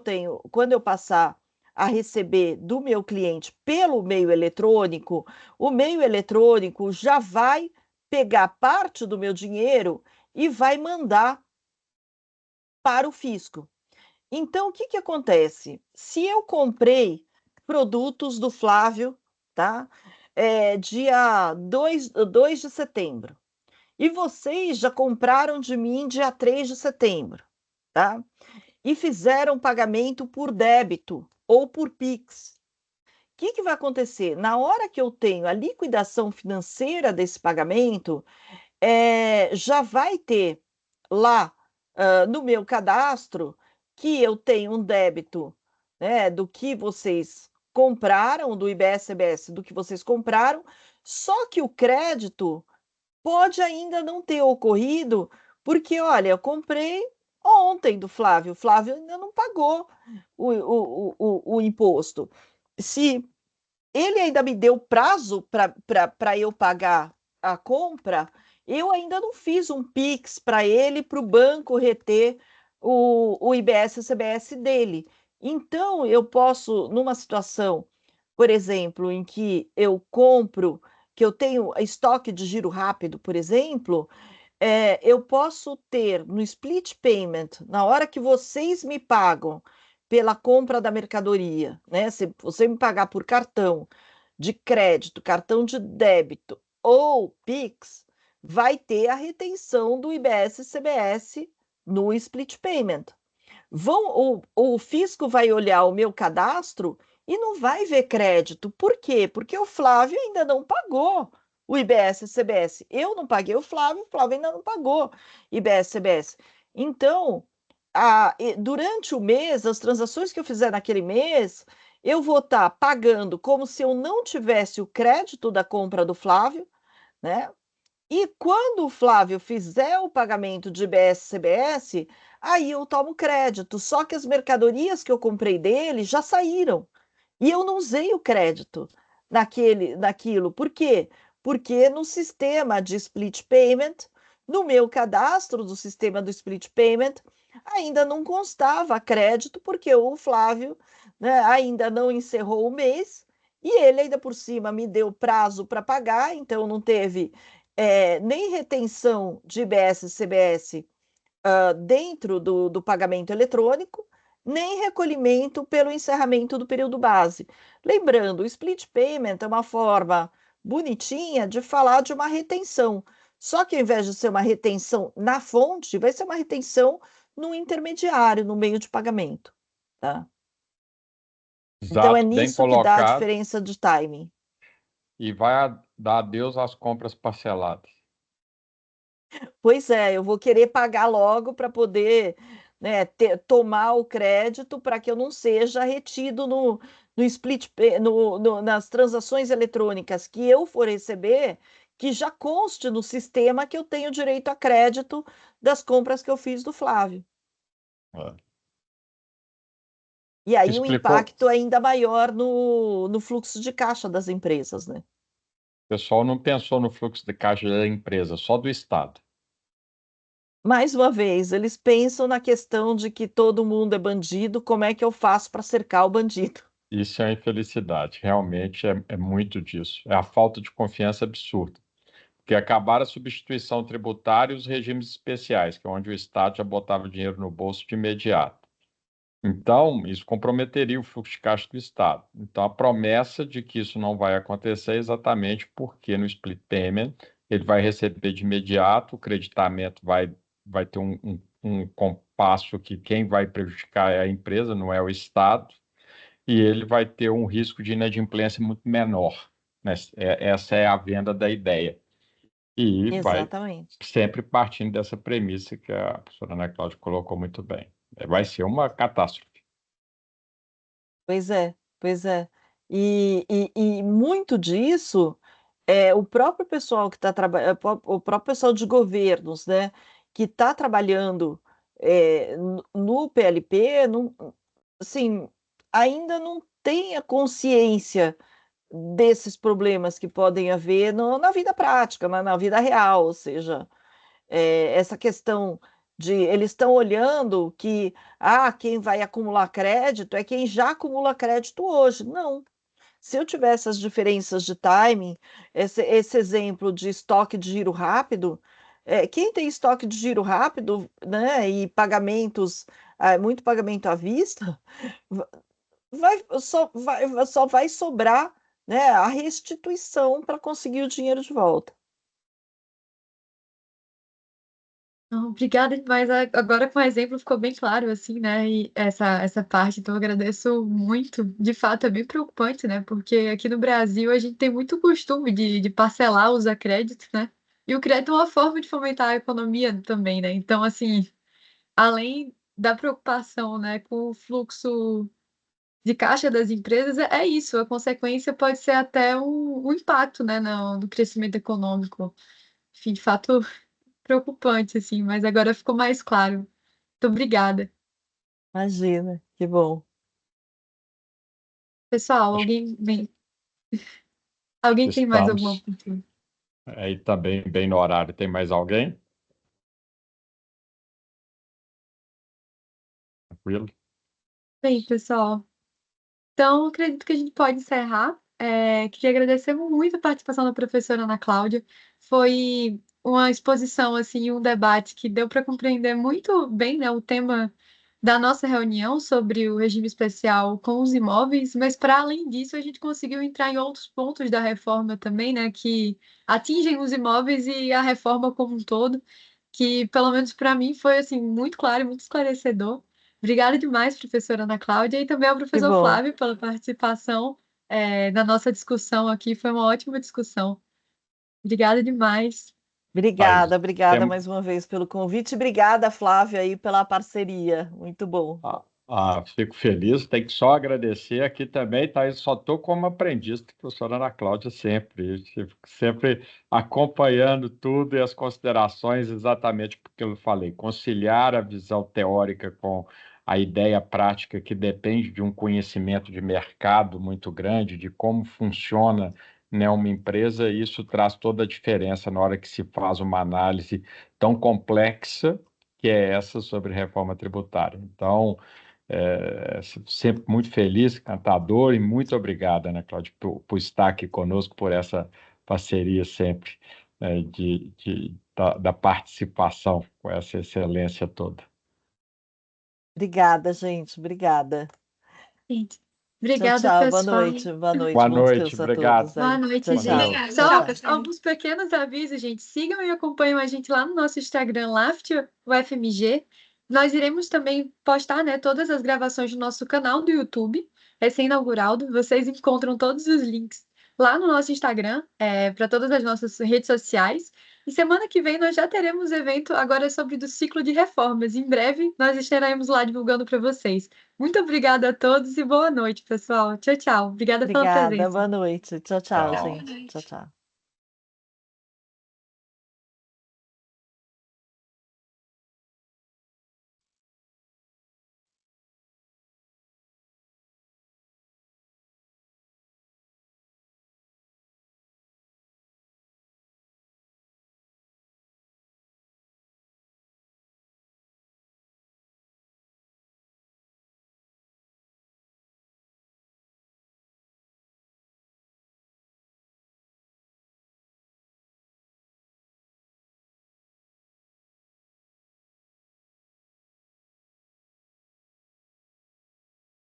eu passar a receber do meu cliente pelo meio eletrônico, o meio eletrônico já vai pegar parte do meu dinheiro e vai mandar para o fisco. Então, o que que acontece? Se eu comprei produtos do Flávio, tá? Dia 2 de setembro. E vocês já compraram de mim dia 3 de setembro, tá? E fizeram pagamento por débito ou por Pix. O que que vai acontecer? Na hora que eu tenho a liquidação financeira desse pagamento, já vai ter lá no meu cadastro que eu tenho um débito, né, do que vocês compraram, do IBS-CBS, do que vocês compraram, só que o crédito pode ainda não ter ocorrido, porque, olha, eu comprei ontem do Flávio, o Flávio ainda não pagou o imposto. Se ele ainda me deu prazo para eu pagar a compra, eu ainda não fiz um Pix para ele, para o banco reter o IBS-CBS dele. Então, eu posso, numa situação, por exemplo, em que eu compro, que eu tenho estoque de giro rápido, por exemplo, eu posso ter no split payment, na hora que vocês me pagam pela compra da mercadoria, né? Se você me pagar por cartão de crédito, cartão de débito ou Pix, vai ter a retenção do IBS-CBS no split payment. o fisco vai olhar o meu cadastro e não vai ver crédito. Por quê? Porque o Flávio ainda não pagou o IBS e CBS. Eu não paguei o Flávio ainda não pagou IBS e CBS. Então, durante o mês, as transações que eu fizer naquele mês, eu vou estar pagando como se eu não tivesse o crédito da compra do Flávio, né? E quando o Flávio fizer o pagamento de IBS e CBS, aí eu tomo crédito. Só que as mercadorias que eu comprei dele já saíram. E eu não usei o crédito naquilo. Por quê? Porque no sistema de split payment, no meu cadastro do sistema do split payment, ainda não constava crédito, porque o Flávio, né, ainda não encerrou o mês e ele ainda por cima me deu prazo para pagar, então não teve nem retenção de IBS e CBS dentro do pagamento eletrônico, nem recolhimento pelo encerramento do período base. Lembrando, o split payment é uma forma bonitinha de falar de uma retenção. Só que ao invés de ser uma retenção na fonte, vai ser uma retenção no intermediário, no meio de pagamento. Tá? Então é Exato, bem nisso que dá a colocado. diferença de timing. E vai dar adeus às compras parceladas. Pois é, eu vou querer pagar logo para poder, né, tomar o crédito para que eu não seja retido no nas transações eletrônicas que eu for receber, que já conste no sistema que eu tenho direito a crédito das compras que eu fiz do Flávio. É. E aí o Explicou. impacto é ainda maior no fluxo de caixa das empresas, né? O pessoal não pensou no fluxo de caixa da empresa, só do Estado. Mais uma vez, eles pensam na questão de que todo mundo é bandido, como é que eu faço para cercar o bandido? Isso é a infelicidade, realmente é muito disso. É a falta de confiança absurda. Porque acabaram a substituição tributária e os regimes especiais, que é onde o Estado já botava dinheiro no bolso de imediato. Então, isso comprometeria o fluxo de caixa do Estado. Então, a promessa de que isso não vai acontecer é exatamente porque no split payment ele vai receber de imediato, o creditamento vai ter um compasso que quem vai prejudicar é a empresa, não é o Estado, e ele vai ter um risco de inadimplência muito menor, né? Essa é a venda da ideia. E vai Exatamente. sempre partindo dessa premissa que a professora Ana Cláudia colocou muito bem. Vai ser uma catástrofe. Pois é, pois é. E muito disso é o próprio pessoal que está trabalhando, o próprio pessoal de governos, né, que está trabalhando no PLP, não, assim, ainda não tem a consciência desses problemas que podem haver na vida prática, na vida real, ou seja, essa questão de eles estão olhando que quem vai acumular crédito é quem já acumula crédito hoje. Não. Se eu tivesse as diferenças de timing, esse exemplo de estoque de giro rápido, quem tem estoque de giro rápido, né, e pagamentos, muito pagamento à vista, só vai sobrar, né, a restituição para conseguir o dinheiro de volta. Não, obrigada demais. Agora com o exemplo ficou bem claro, assim, né? E essa parte, então eu agradeço muito. De fato, é bem preocupante, né? Porque aqui no Brasil a gente tem muito costume de parcelar, usar crédito, né? E o crédito é uma forma de fomentar a economia também, né? Então, assim, além da preocupação, né, com o fluxo de caixa das empresas, é isso. A consequência pode ser até um impacto, né, no crescimento econômico. Enfim, de fato, preocupante, assim, mas agora ficou mais claro. Muito obrigada. Imagina, que bom. Pessoal, Acho que alguém tem mais alguma estamos pergunta? aí também bem no horário. Tem mais alguém? Tranquilo? Bem, pessoal. Então, acredito que a gente pode encerrar. Queria agradecer muito a participação da professora Ana Cláudia. Foi uma exposição, assim, um debate que deu para compreender muito bem, né, o tema da nossa reunião sobre o regime especial com os imóveis, mas para além disso, a gente conseguiu entrar em outros pontos da reforma também, né, que atingem os imóveis e a reforma como um todo, que pelo menos para mim foi assim muito claro e muito esclarecedor Obrigada demais, professora Ana Cláudia, e também ao Que professor bom. Flávio pela participação na nossa discussão aqui. Foi uma ótima discussão. Obrigada demais. Obrigada, Thaís, obrigada tem- mais uma vez pelo convite. Obrigada, Flávia, aí pela parceria. Muito bom. fico feliz, tem que só agradecer aqui também, Thaís, só estou como aprendiz da professora Ana Cláudia sempre, sempre acompanhando tudo e as considerações exatamente porque eu falei, conciliar a visão teórica com a ideia prática que depende de um conhecimento de mercado muito grande, de como funciona, né, uma empresa, e isso traz toda a diferença na hora que se faz uma análise tão complexa que é essa sobre reforma tributária. Então, sempre muito feliz, encantador, e muito obrigado, Ana Cláudia, por estar aqui conosco, por essa parceria sempre, né, da participação com essa excelência toda. Obrigada, gente. Obrigada. Gente, Tchau, obrigada, tchau. Boa pessoal. noite. Boa noite. Boa Bom noite, descanso a todos obrigado. Boa aí. noite, Tchau, gente. tchau. Obrigada. Tchau, Só Tchau, tchau. pessoal. alguns pequenos avisos, gente. Sigam e acompanhem a gente lá no nosso Instagram, Laft UFMG. Nós iremos também postar, né, todas as gravações do nosso canal do YouTube, recém-inaugurado. Vocês encontram todos os links lá no nosso Instagram, para todas as nossas redes sociais. E semana que vem nós já teremos evento agora sobre do ciclo de reformas. Em breve nós estaremos lá divulgando para vocês. Muito obrigada a todos e boa noite, pessoal. Tchau, tchau. Obrigada pela Obrigada. presença. Boa noite. Tchau, tchau, Tchau. gente. Tchau, tchau.